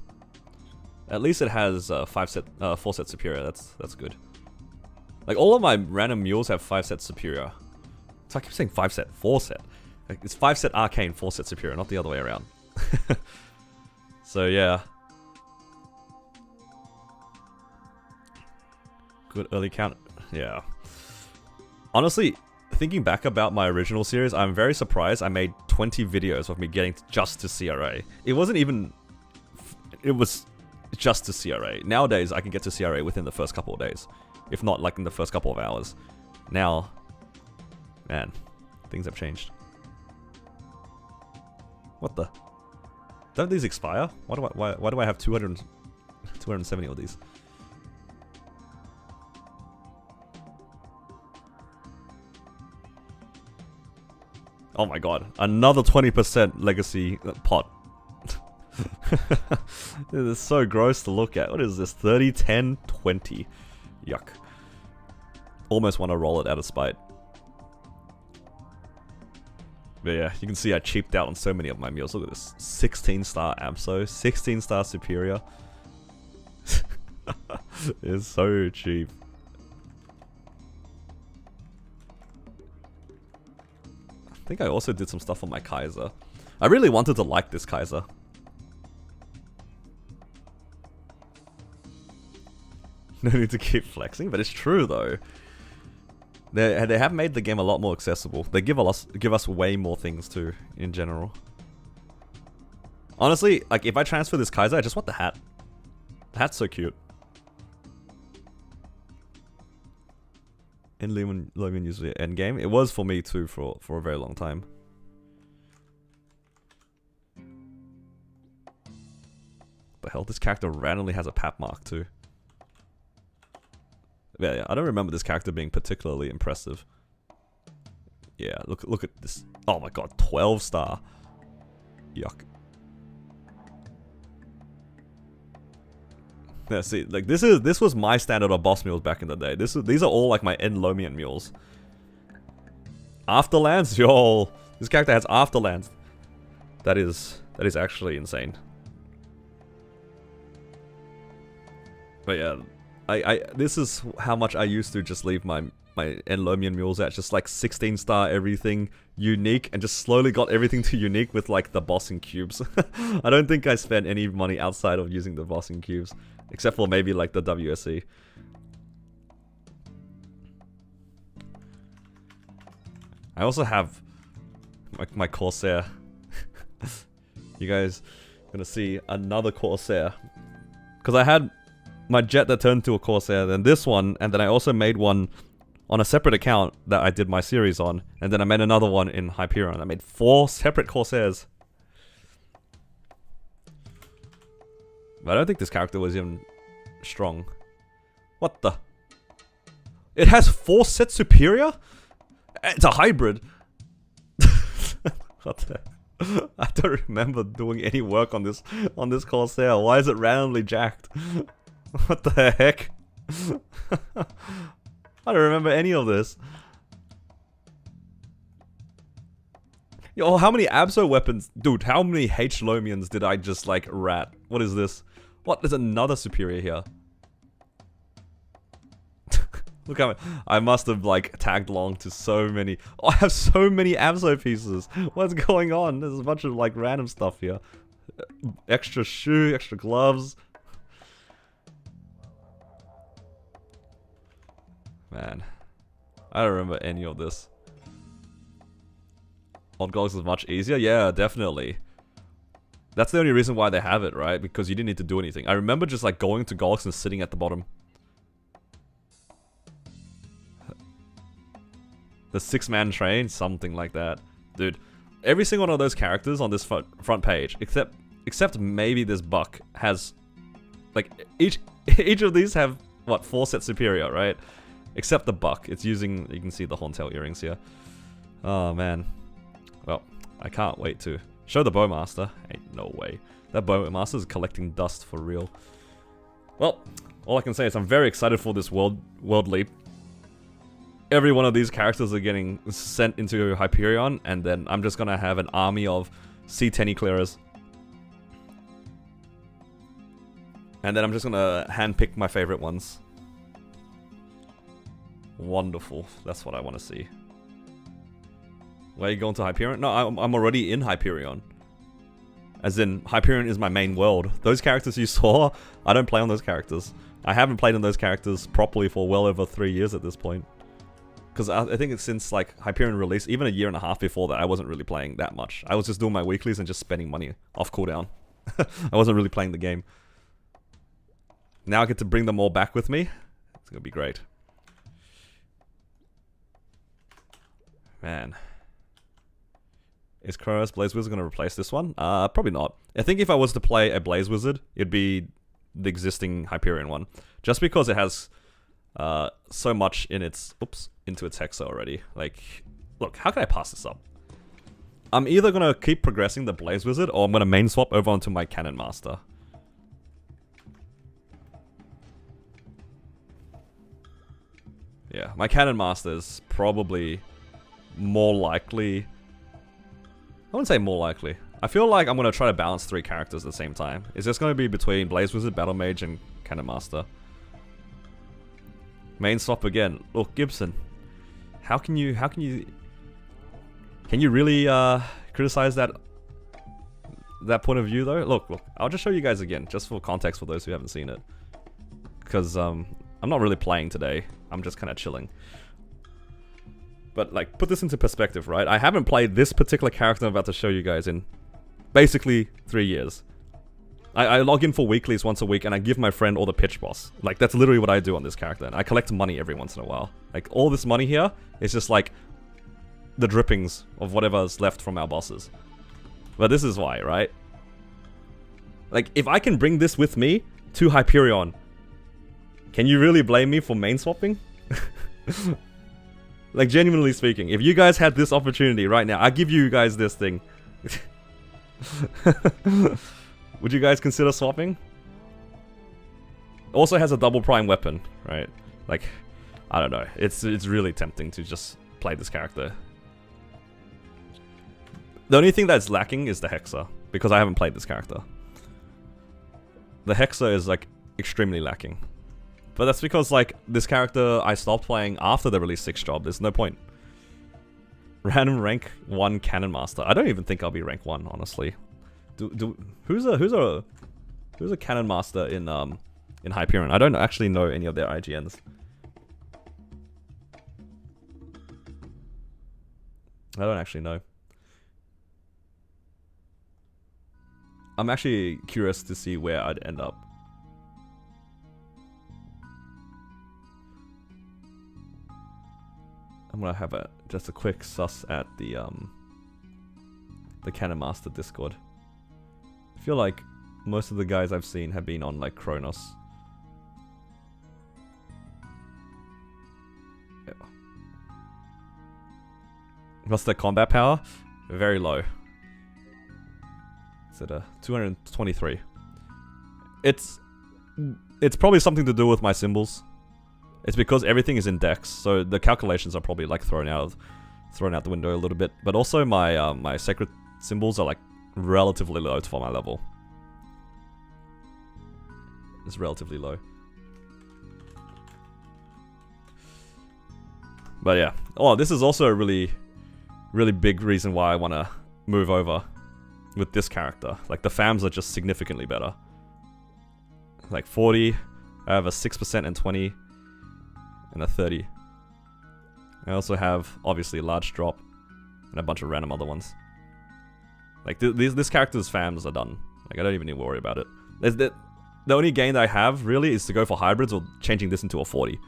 At least it has 4 set superior. That's good. Like all of my random mules have 5 set superior. So I keep saying 5 set, 4 set. Like, it's 5 set arcane, 4 set superior, not the other way around. So yeah. Good early count. Yeah. Honestly, thinking back about my original series, I'm very surprised I made 20 videos of me getting just to CRA. It wasn't even... It was just to CRA. Nowadays, I can get to CRA within the first couple of days. If not, like in the first couple of hours. Now... Man, things have changed. What the? Don't these expire? Why do I have 270 of these? Oh my god, another 20% legacy pot. This is so gross to look at. What is this? 30, 10, 20. Yuck. Almost want to roll it out of spite. But yeah, you can see I cheaped out on so many of my meals. Look at this. 16-star AMSO, 16-star Superior. It's so cheap. I think I also did some stuff on my Kaiser. I really wanted to like this Kaiser. No need to keep flexing, but it's true though. They have made the game a lot more accessible. They give us way more things too, in general. Honestly, like if I transfer this Kaiser, I just want the hat. The hat's so cute. In Lumen usually endgame. It was for me too for a very long time. What the hell? This character randomly has a pap mark too. Yeah, I don't remember this character being particularly impressive. Yeah, look at this. Oh my god, 12-star. Yuck. Yeah, see, like this was my standard of boss mules back in the day. These are all like my Enlomian mules. Afterlands, yo, this character has Afterlands. That is actually insane. But yeah, this is how much I used to just leave my Enlomian mules at, just like 16-star everything, unique, and just slowly got everything to unique with like the bossing cubes. I don't think I spent any money outside of using the bossing cubes, except for maybe like the WSE. I also have my Corsair. You guys gonna see another Corsair, because I had my jet that turned to a Corsair, then this one, and then I also made one on a separate account that I did my series on, and then I made another one in Hyperion. I made 4 separate Corsairs. But I don't think this character was even strong. What the? It has 4 sets superior? It's a hybrid. What the? I don't remember doing any work on this Corsair. Why is it randomly jacked? What the heck? I don't remember any of this. Yo, how many Abso weapons? Dude, how many H-Lomians did I just like rat? What is this? What? There's another superior here. Look how I must have like tagged along to so many. Oh, I have so many Abso pieces. What's going on? There's a bunch of like random stuff here. Extra shoe, extra gloves. Man, I don't remember any of this. Odd Gogs is much easier? Yeah, definitely. That's the only reason why they have it, right? Because you didn't need to do anything. I remember just like going to Gogs and sitting at the bottom. The 6-man train, something like that. Dude, every single one of those characters on this front page, except maybe this Buck, has like each of these have what, 4 sets superior, right? Except the Buck. It's using, you can see the horntail earrings here. Oh man. Well, I can't wait to show the Bowmaster. Ain't no way. That Bowmaster is collecting dust for real. Well, all I can say is I'm very excited for this world leap. Every one of these characters are getting sent into Hyperion, and then I'm just gonna have an army of C10 clearers. And then I'm just gonna handpick my favorite ones. Wonderful. That's what I want to see. Where are you going to Hyperion? No, I'm already in Hyperion. As in, Hyperion is my main world. Those characters you saw, I don't play on those characters. I haven't played on those characters properly for well over 3 years at this point. Because I think it's since like Hyperion release, even a year and a half before that, I wasn't really playing that much. I was just doing my weeklies and just spending money off cooldown. I wasn't really playing the game. Now I get to bring them all back with me. It's gonna be great. Man. Is Kronos Blaze Wizard gonna replace this one? Probably not. I think if I was to play a Blaze Wizard, it'd be the existing Hyperion one. Just because it has so much in its into its hexa already. Like, look, how can I pass this up? I'm either gonna keep progressing the Blaze Wizard, or I'm gonna main swap over onto my Cannon Master. Yeah, my Cannon Master is probably more likely. I wouldn't say more likely. I feel like I'm gonna try to balance 3 characters at the same time. It's just gonna be between Blaze Wizard, Battle Mage, and Cannon Master. Main swap again. Look, Gibson. Can you really criticize that point of view though? Look, I'll just show you guys again, just for context for those who haven't seen it. Because I'm not really playing today. I'm just kind of chilling. But like, put this into perspective, right? I haven't played this particular character I'm about to show you guys in basically 3 years. I log in for weeklies once a week and I give my friend all the pitch boss. Like, that's literally what I do on this character. And I collect money every once in a while. Like, all this money here is just like the drippings of whatever's left from our bosses. But this is why, right? Like, if I can bring this with me to Hyperion, can you really blame me for main swapping? Like, genuinely speaking, if you guys had this opportunity right now, I give you guys this thing. Would you guys consider swapping? Also has a double prime weapon, right? Like, I don't know. It's really tempting to just play this character. The only thing that's lacking is the Hexer, because I haven't played this character. The Hexer is like extremely lacking. But that's because like this character I stopped playing after the release 6 job. There's no point. Random rank 1 Cannon Master. I don't even think I'll be rank 1, honestly. Who's a Cannon Master in Hyperion? I don't actually know any of their IGNs. I don't actually know. I'm actually curious to see where I'd end up. I'm gonna have just a quick suss at the Cannon Master Discord. I feel like most of the guys I've seen have been on like Kronos. Yeah. What's the combat power? Very low. It's at 223. It's probably something to do with my symbols. It's because everything is in Dex, so the calculations are probably like thrown out the window a little bit. But also my my sacred symbols are like relatively low for my level. It's relatively low. But yeah. Oh, this is also a really big reason why I want to move over with this character. Like the FAMs are just significantly better. Like 40, I have a 6% and 20. And a 30. I also have, obviously, a large drop. And a bunch of random other ones. Like, this character's FAMs are done. Like, I don't even need to worry about it. The only gain that I have, really, is to go for hybrids or changing this into a 40.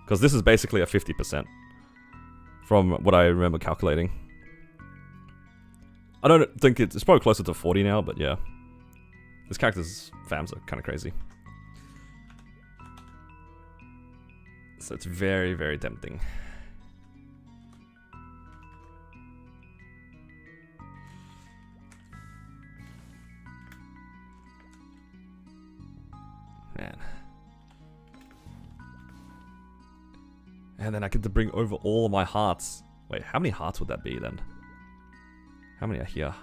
Because this is basically a 50%. From what I remember calculating. I don't think it's probably closer to 40 now, but yeah. This character's FAMs are kind of crazy. So it's very, very tempting. Man. And then I get to bring over all of my hearts. Wait, how many hearts would that be then? How many are here?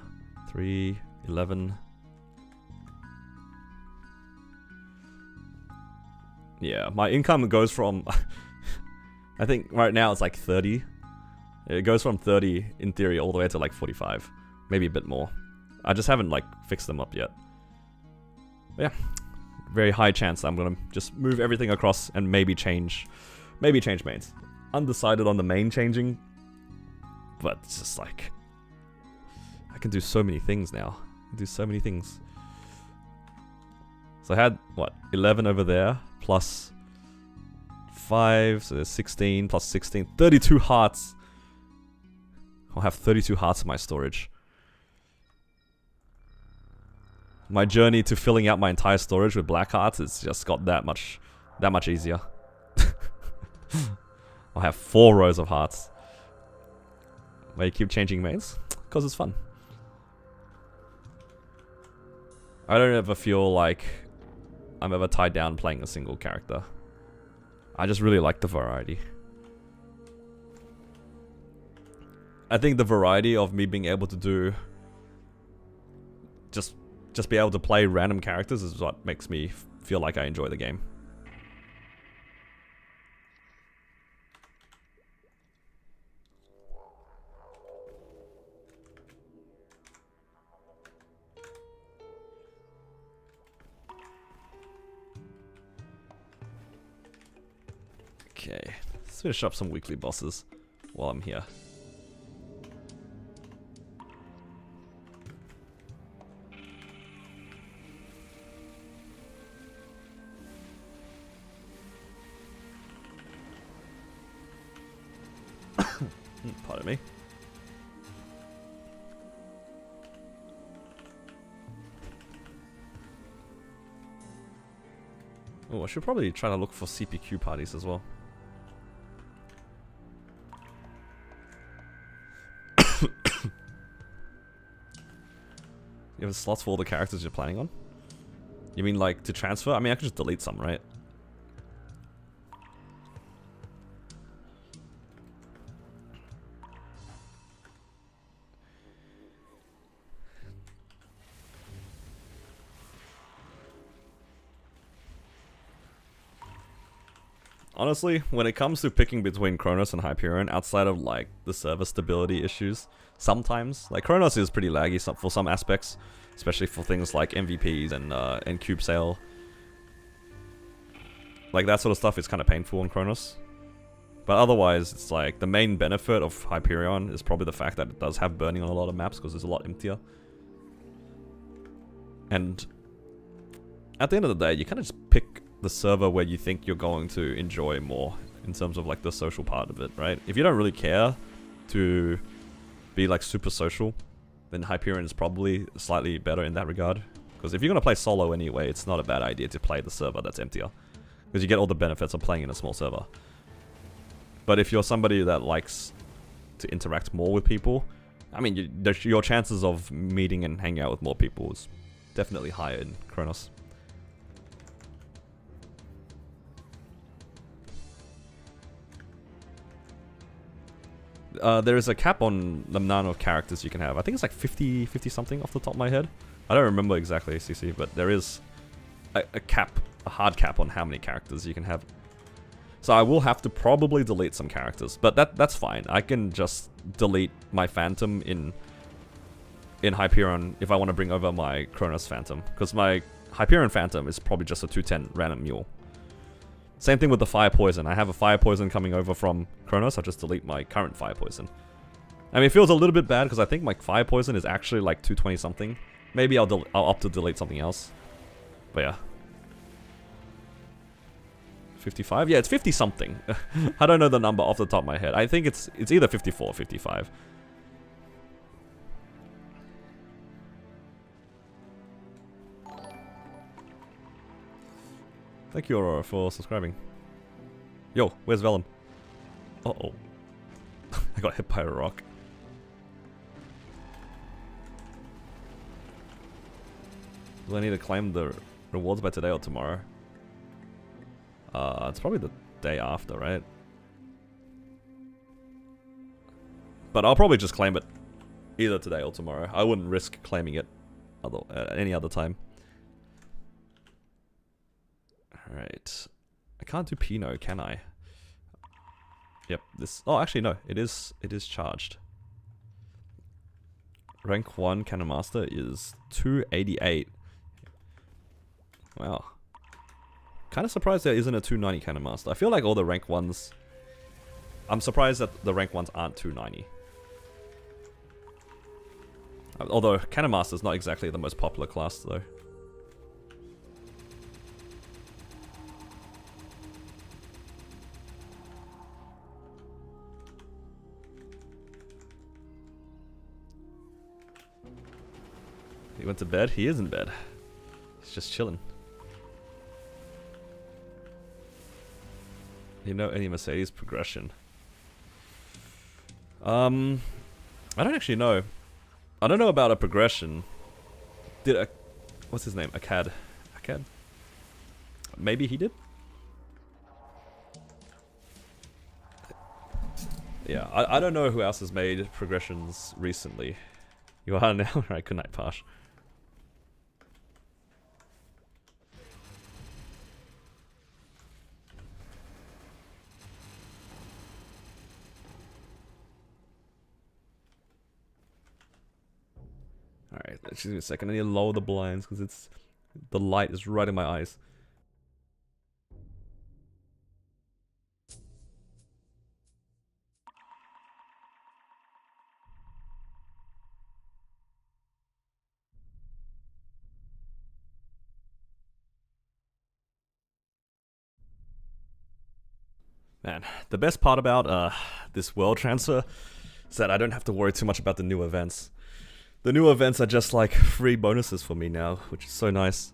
3, 11. Yeah, my income goes from... I think right now it's like 30. It goes from 30 in theory all the way to like 45. Maybe a bit more. I just haven't like fixed them up yet. But yeah, very high chance I'm gonna just move everything across and maybe change mains. Undecided on the main changing, but it's just like... I can do so many things now. I can do so many things. So I had, what, 11 over there, plus 5, so there's 16, plus 16, 32 hearts. I'll have 32 hearts in my storage. My journey to filling out my entire storage with black hearts has just got that much easier. I'll have 4 rows of hearts. Why you keep changing mains? Because it's fun. I don't ever feel like I'm ever tied down playing a single character. I just really like the variety. I think the variety of me being able to do... Just be able to play random characters is what makes me feel like I enjoy the game. Okay, let's finish up some weekly bosses while I'm here. Pardon me. Oh, I should probably try to look for CPQ parties as well. You have slots for all the characters you're planning on? You mean like to transfer? I mean, I could just delete some, right? Honestly, when it comes to picking between Kronos and Hyperion, outside of like the server stability issues, sometimes like Kronos is pretty laggy for some aspects, especially for things like MVPs and cube sale. Like that sort of stuff is kind of painful on Kronos. But otherwise, it's like the main benefit of Hyperion is probably the fact that it does have burning on a lot of maps because it's a lot emptier. And at the end of the day, you kind of just pick the server where you think you're going to enjoy more in terms of like the social part of it, right? If you don't really care to be like super social, then Hyperion is probably slightly better in that regard. Because if you're going to play solo anyway, it's not a bad idea to play the server that's emptier. Because you get all the benefits of playing in a small server. But if you're somebody that likes to interact more with people, I mean, your chances of meeting and hanging out with more people is definitely higher in Kronos. There is a cap on the amount of characters you can have. I think it's like 50 something off the top of my head. I don't remember exactly, CC, but there is a cap, a hard cap on how many characters you can have. So I will have to probably delete some characters, but that's fine. I can just delete my Phantom in Hyperion if I want to bring over my Kronos Phantom, because my Hyperion Phantom is probably just a 210 random mule. Same thing with the Fire Poison. I have a Fire Poison coming over from Kronos. I'll just delete my current Fire Poison. I mean, it feels a little bit bad because I think my Fire Poison is actually like 220 something. Maybe I'll opt to delete something else. But yeah. 55? Yeah, it's 50 something. I don't know the number off the top of my head. I think it's either 54 or 55. Thank you, Aurora, for subscribing. Yo, where's Velen? Uh-oh. I got hit by a rock. Do I need to claim the rewards by today or tomorrow? It's probably the day after, right? But I'll probably just claim it either today or tomorrow. I wouldn't risk claiming it any other time. Alright. I can't do Pinot, can I? Yep, this... Oh, actually, no. It is charged. Rank 1 Cannon Master is 288. Wow. Kind of surprised there isn't a 290 Cannon Master. I feel like all the rank 1s... I'm surprised that the rank 1s aren't 290. Although, Cannon Master is not exactly the most popular class, though. He went to bed? He is in bed. He's just chilling. You know any Mercedes progression? I don't actually know. I don't know about a progression. What's his name? Akkad? Maybe he did? Yeah, I don't know who else has made progressions recently. You are now? Right, good night, Pash. Alright, just give me a second. I need to lower the blinds because the light is right in my eyes. Man, the best part about this world transfer is that I don't have to worry too much about the new events. The new events are just like free bonuses for me now, which is so nice.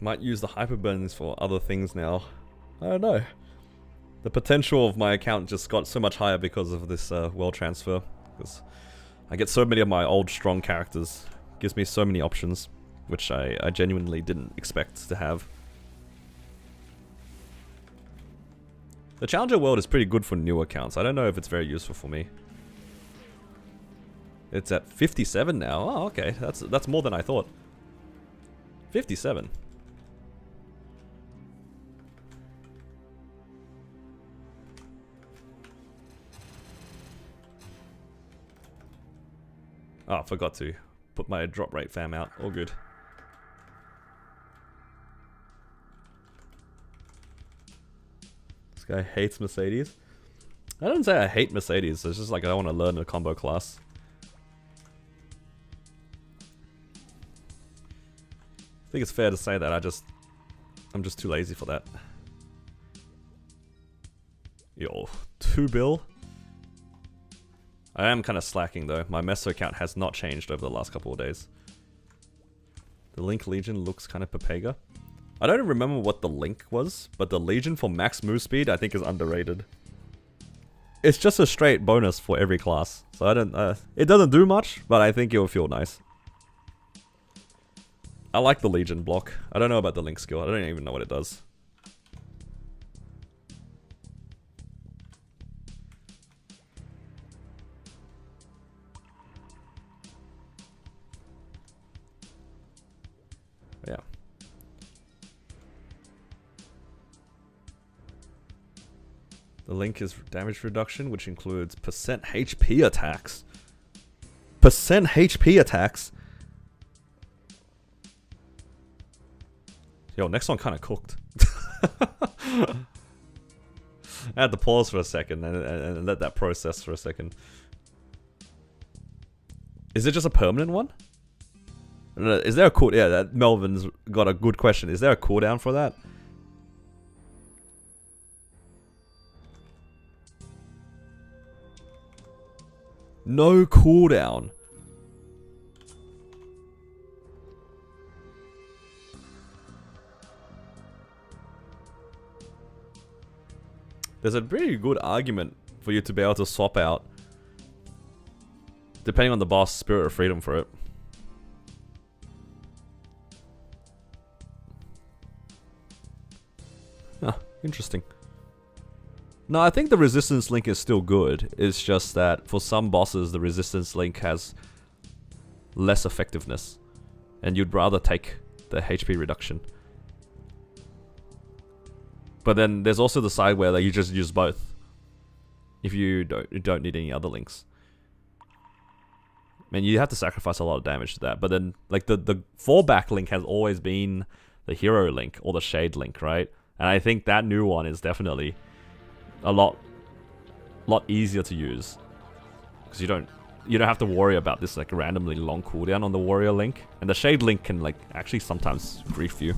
Might use the hyperburns for other things now. I don't know. The potential of my account just got so much higher because of this world transfer. Because I get so many of my old strong characters. Gives me so many options, which I genuinely didn't expect to have. The Challenger world is pretty good for new accounts. I don't know if it's very useful for me. It's at 57 now. Oh, okay. That's more than I thought. 57. Oh, I forgot to put my drop rate fam out. All good. This guy hates Mercedes. I don't say I hate Mercedes. It's just like I don't want to learn a combo class. I think it's fair to say that I'm just too lazy for that. Yo, 2 bill? I am kind of slacking though. My Meso account has not changed over the last couple of days. The Link Legion looks kind of Pepega. I don't remember what the Link was, but the Legion for max move speed I think is underrated. It's just a straight bonus for every class. So I don't, it doesn't do much, but I think it will feel nice. I like the Legion block. I don't know about the Link skill. I don't even know what it does. Yeah. The Link is damage reduction, which includes percent HP attacks. Percent HP attacks? Yo, next one kind of cooked. I had to pause for a second and let that process for a second. Is it just a permanent one? Is there a cool? Yeah, that Melvin's got a good question. Is there a cooldown for that? No cooldown. There's a pretty good argument for you to be able to swap out, depending on the boss, Spirit of Freedom for it. Huh, interesting. No, I think the Resistance Link is still good. It's just that for some bosses, the Resistance Link has less effectiveness. And you'd rather take the HP reduction. But then there's also the side where you just use both. If you don't need any other links. I mean, you have to sacrifice a lot of damage to that. But then, like, the fallback link has always been the hero link or the shade link, right? And I think that new one is definitely a lot easier to use. Because you don't have to worry about this, like, randomly long cooldown on the warrior link. And the shade link can, like, actually sometimes grief you.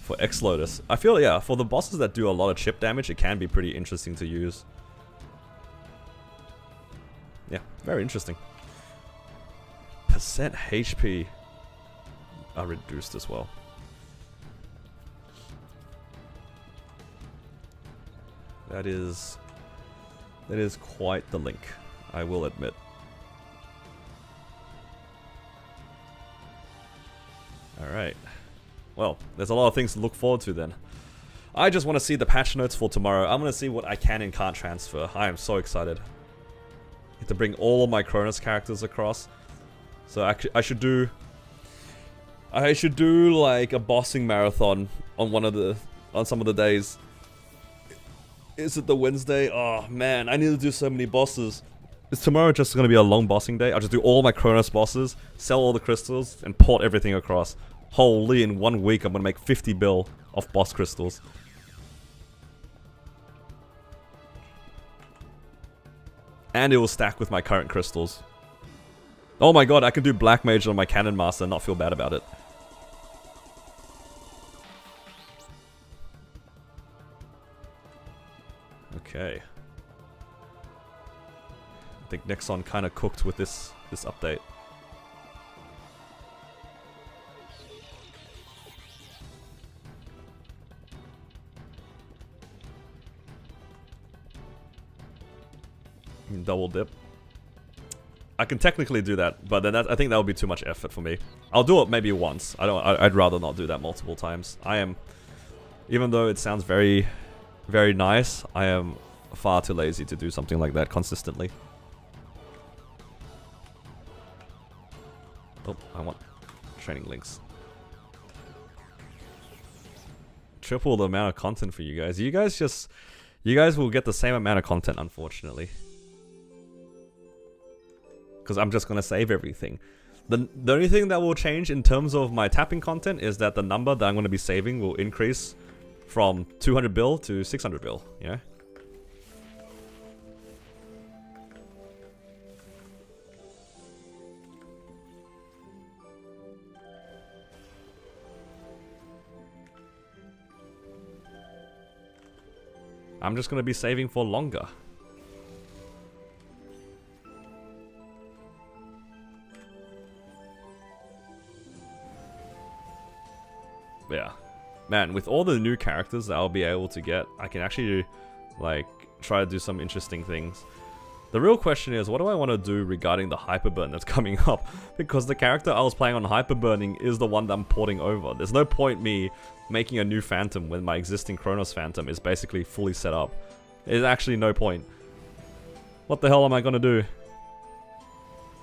For X-Lotus. I feel, yeah, for the bosses that do a lot of chip damage, it can be pretty interesting to use. Yeah, very interesting. Percent HP are reduced as well. That is quite the link, I will admit. Alright. Well, there's a lot of things to look forward to then. I just want to see the patch notes for tomorrow. I'm going to see what I can and can't transfer. I am so excited. I get to bring all of my Cronus characters across. So I should do like a bossing marathon on some of the days. Is it the Wednesday? Oh man, I need to do so many bosses. Is tomorrow just going to be a long bossing day? I'll just do all my Cronus bosses, sell all the crystals, and port everything across. Holy, in 1 week I'm gonna make 50 bill off boss crystals. And it will stack with my current crystals. Oh my god, I can do Black Mage on my Cannon Master and not feel bad about it. Okay. think Nexon kind of cooked with this update. Double dip. I can technically do that, but then I think that would be too much effort for me. I'll do it maybe once. I'd rather not do that multiple times. Even though it sounds very, very nice, I am far too lazy to do something like that consistently. Oh, I want training links. Triple the amount of content for you guys. You guys will get the same amount of content, unfortunately. Because I'm just gonna save everything. The only thing that will change in terms of my tapping content is that the number that I'm gonna be saving will increase from 200 bill to 600 bill, you know? I'm just gonna be saving for longer. Yeah. Man, with all the new characters that I'll be able to get, I can actually, like, try to do some interesting things. The real question is, what do I want to do regarding the Hyperburn that's coming up? Because the character I was playing on Hyperburning is the one that I'm porting over. There's no point me making a new Phantom when my existing Kronos Phantom is basically fully set up. There's actually no point. What the hell am I gonna do?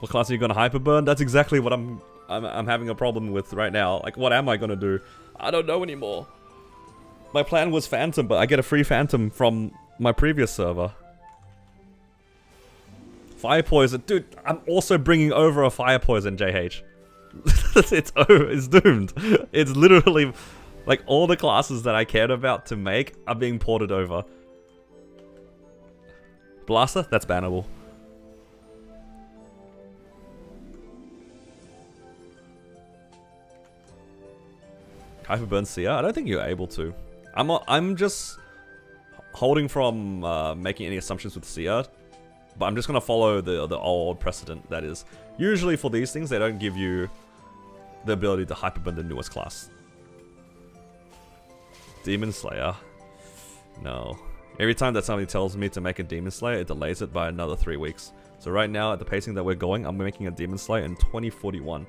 What class are you gonna Hyperburn? That's exactly what I'm having a problem with right now. Like, what am I gonna do? I don't know anymore. My plan was Phantom, but I get a free Phantom from my previous server. Fire Poison. Dude, I'm also bringing over a Fire Poison, JH. It's over. It's doomed. It's literally, like, all the classes that I cared about to make are being ported over. Blaster? That's bannable. Hyperburn Seer? I don't think you're able to. I'm just holding from making any assumptions with Seer, but I'm just gonna follow the old precedent. That is, usually for these things, they don't give you the ability to Hyperburn the newest class. Demon Slayer? No. Every time that somebody tells me to make a Demon Slayer, it delays it by another 3 weeks. So right now, at the pacing that we're going, I'm making a Demon Slayer in 2041.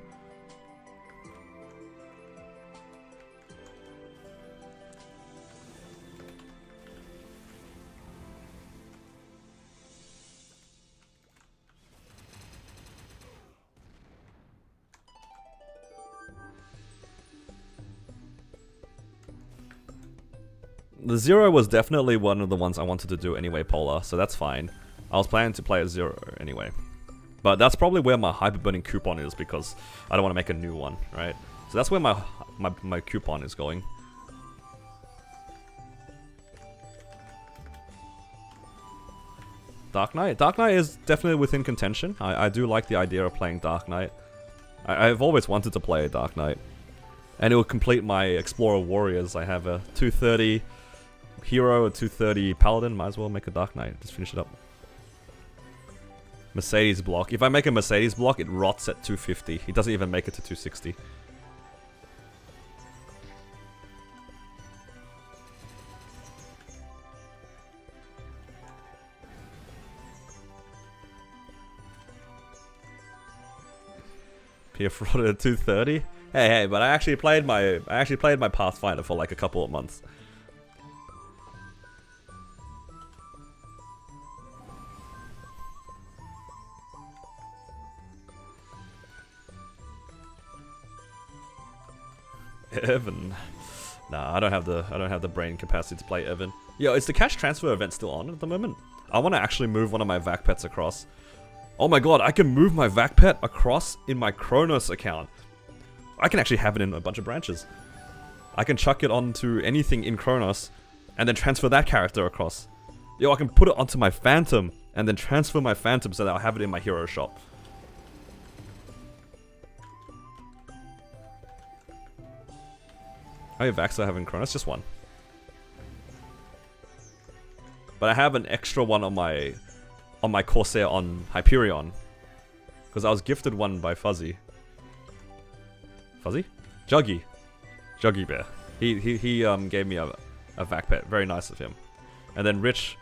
The Zero was definitely one of the ones I wanted to do anyway, Polar, so that's fine. I was planning to play a Zero anyway. But that's probably where my Hyperburning coupon is, because I don't want to make a new one, right? So that's where my coupon is going. Dark Knight? Dark Knight is definitely within contention. I do like the idea of playing Dark Knight. I've always wanted to play a Dark Knight. And it will complete my Explorer Warriors. I have a 230 Hero, a 230 Paladin. Might as well make a Dark Knight. Just finish it up. Mercedes block. If I make a Mercedes block, it rots at 250. It doesn't even make it to 260. PF rotted at 230? Hey, but I actually played my Pathfinder for like a couple of months. Evan. Nah, I don't have the brain capacity to play Evan. Yo, is the cash transfer event still on at the moment? I want to actually move one of my VAC pets across. Oh my god, I can move my VAC pet across in my Kronos account. I can actually have it in a bunch of branches. I can chuck it onto anything in Kronos, and then transfer that character across. Yo, I can put it onto my Phantom, and then transfer my Phantom so that I'll have it in my hero shop. How many Vax do I have in Kronos? Just one. But I have an extra one on my on my Corsair on Hyperion. Because I was gifted one by Fuzzy. Fuzzy? Juggy. Juggy Bear. He gave me a vac pet. Very nice of him. And then Rich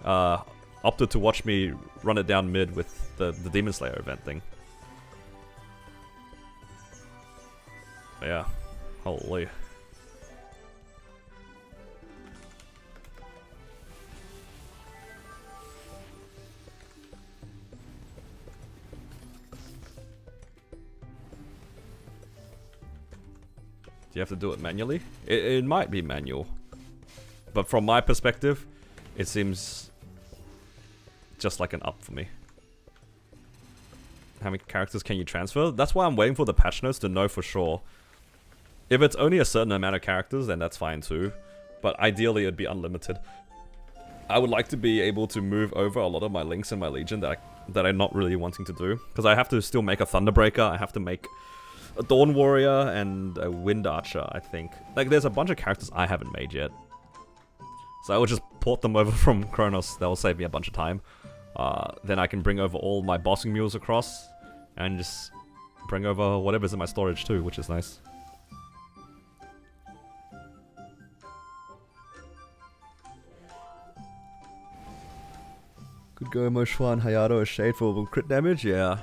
opted to watch me run it down mid with the Demon Slayer event thing. But yeah. Holy. Do you have to do it manually? It might be manual. But from my perspective, it seems just like an up for me. How many characters can you transfer? That's why I'm waiting for the patch notes to know for sure. If it's only a certain amount of characters, then that's fine too. But ideally, it'd be unlimited. I would like to be able to move over a lot of my links in my Legion that I'm not really wanting to do. Because I have to still make a Thunderbreaker, I have to make a Dawn Warrior, and a Wind Archer, I think. Like, there's a bunch of characters I haven't made yet. So I will just port them over from Kronos. That will save me a bunch of time. Then I can bring over all my bossing mules across. And just bring over whatever's in my storage too, which is nice. Could go Moshwan, Hayato, or Shadeful with crit damage, yeah.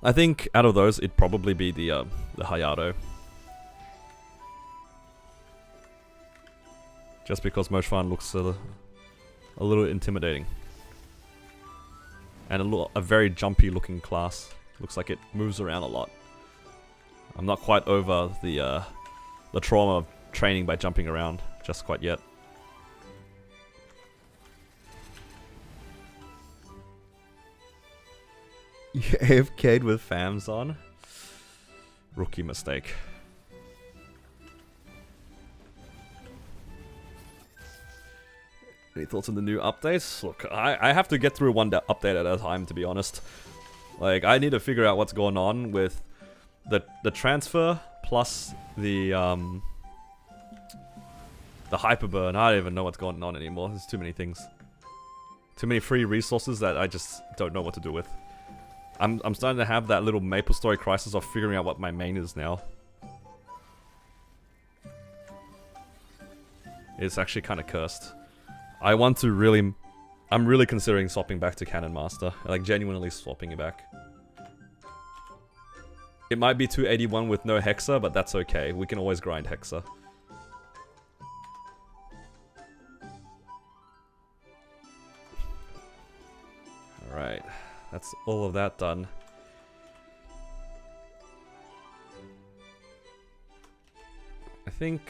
I think out of those, it'd probably be the Hayato. Just because Moshwan looks a little intimidating. And a very jumpy looking class. Looks like it moves around a lot. I'm not quite over the trauma of training by jumping around just quite yet. You AFK'd with fams on? Rookie mistake. Any thoughts on the new updates? Look, I have to get through one update at a time, to be honest. Like, I need to figure out what's going on with the transfer plus the hyperburn. I don't even know what's going on anymore. There's too many things. Too many free resources that I just don't know what to do with. I'm starting to have that little Maple Story crisis of figuring out what my main is now. It's actually kind of cursed. I want to really... I'm really considering swapping back to Cannon Master. Like, genuinely swapping it back. It might be 281 with no Hexa, but that's okay. We can always grind Hexa. Alright. That's all of that done. I think...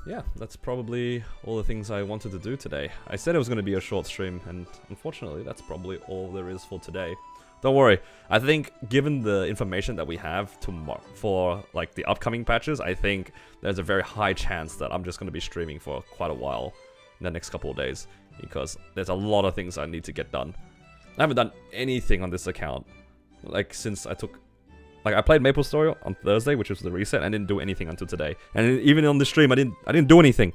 yeah, that's probably all the things I wanted to do today. I said it was going to be a short stream, and unfortunately, that's probably all there is for today. Don't worry, I think given the information that we have tomorrow for like the upcoming patches, I think there's a very high chance that I'm just going to be streaming for quite a while in the next couple of days, because there's a lot of things I need to get done. I haven't done anything on this account, like since I took... Like, I played Maple Story on Thursday, which was the reset, and I didn't do anything until today. And even on the stream, I didn't do anything.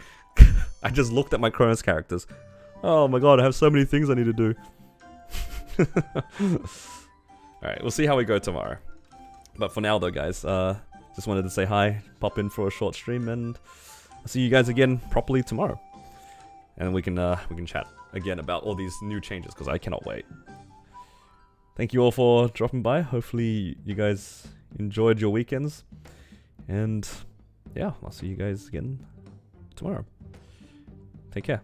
I just looked at my Kronos characters. Oh my god, I have so many things I need to do. Alright, we'll see how we go tomorrow. But for now though, guys, just wanted to say hi, pop in for a short stream, and I'll see you guys again properly tomorrow. And we can chat again about all these new changes, because I cannot wait. Thank you all for dropping by. Hopefully you guys enjoyed your weekends. And yeah, I'll see you guys again tomorrow. Take care.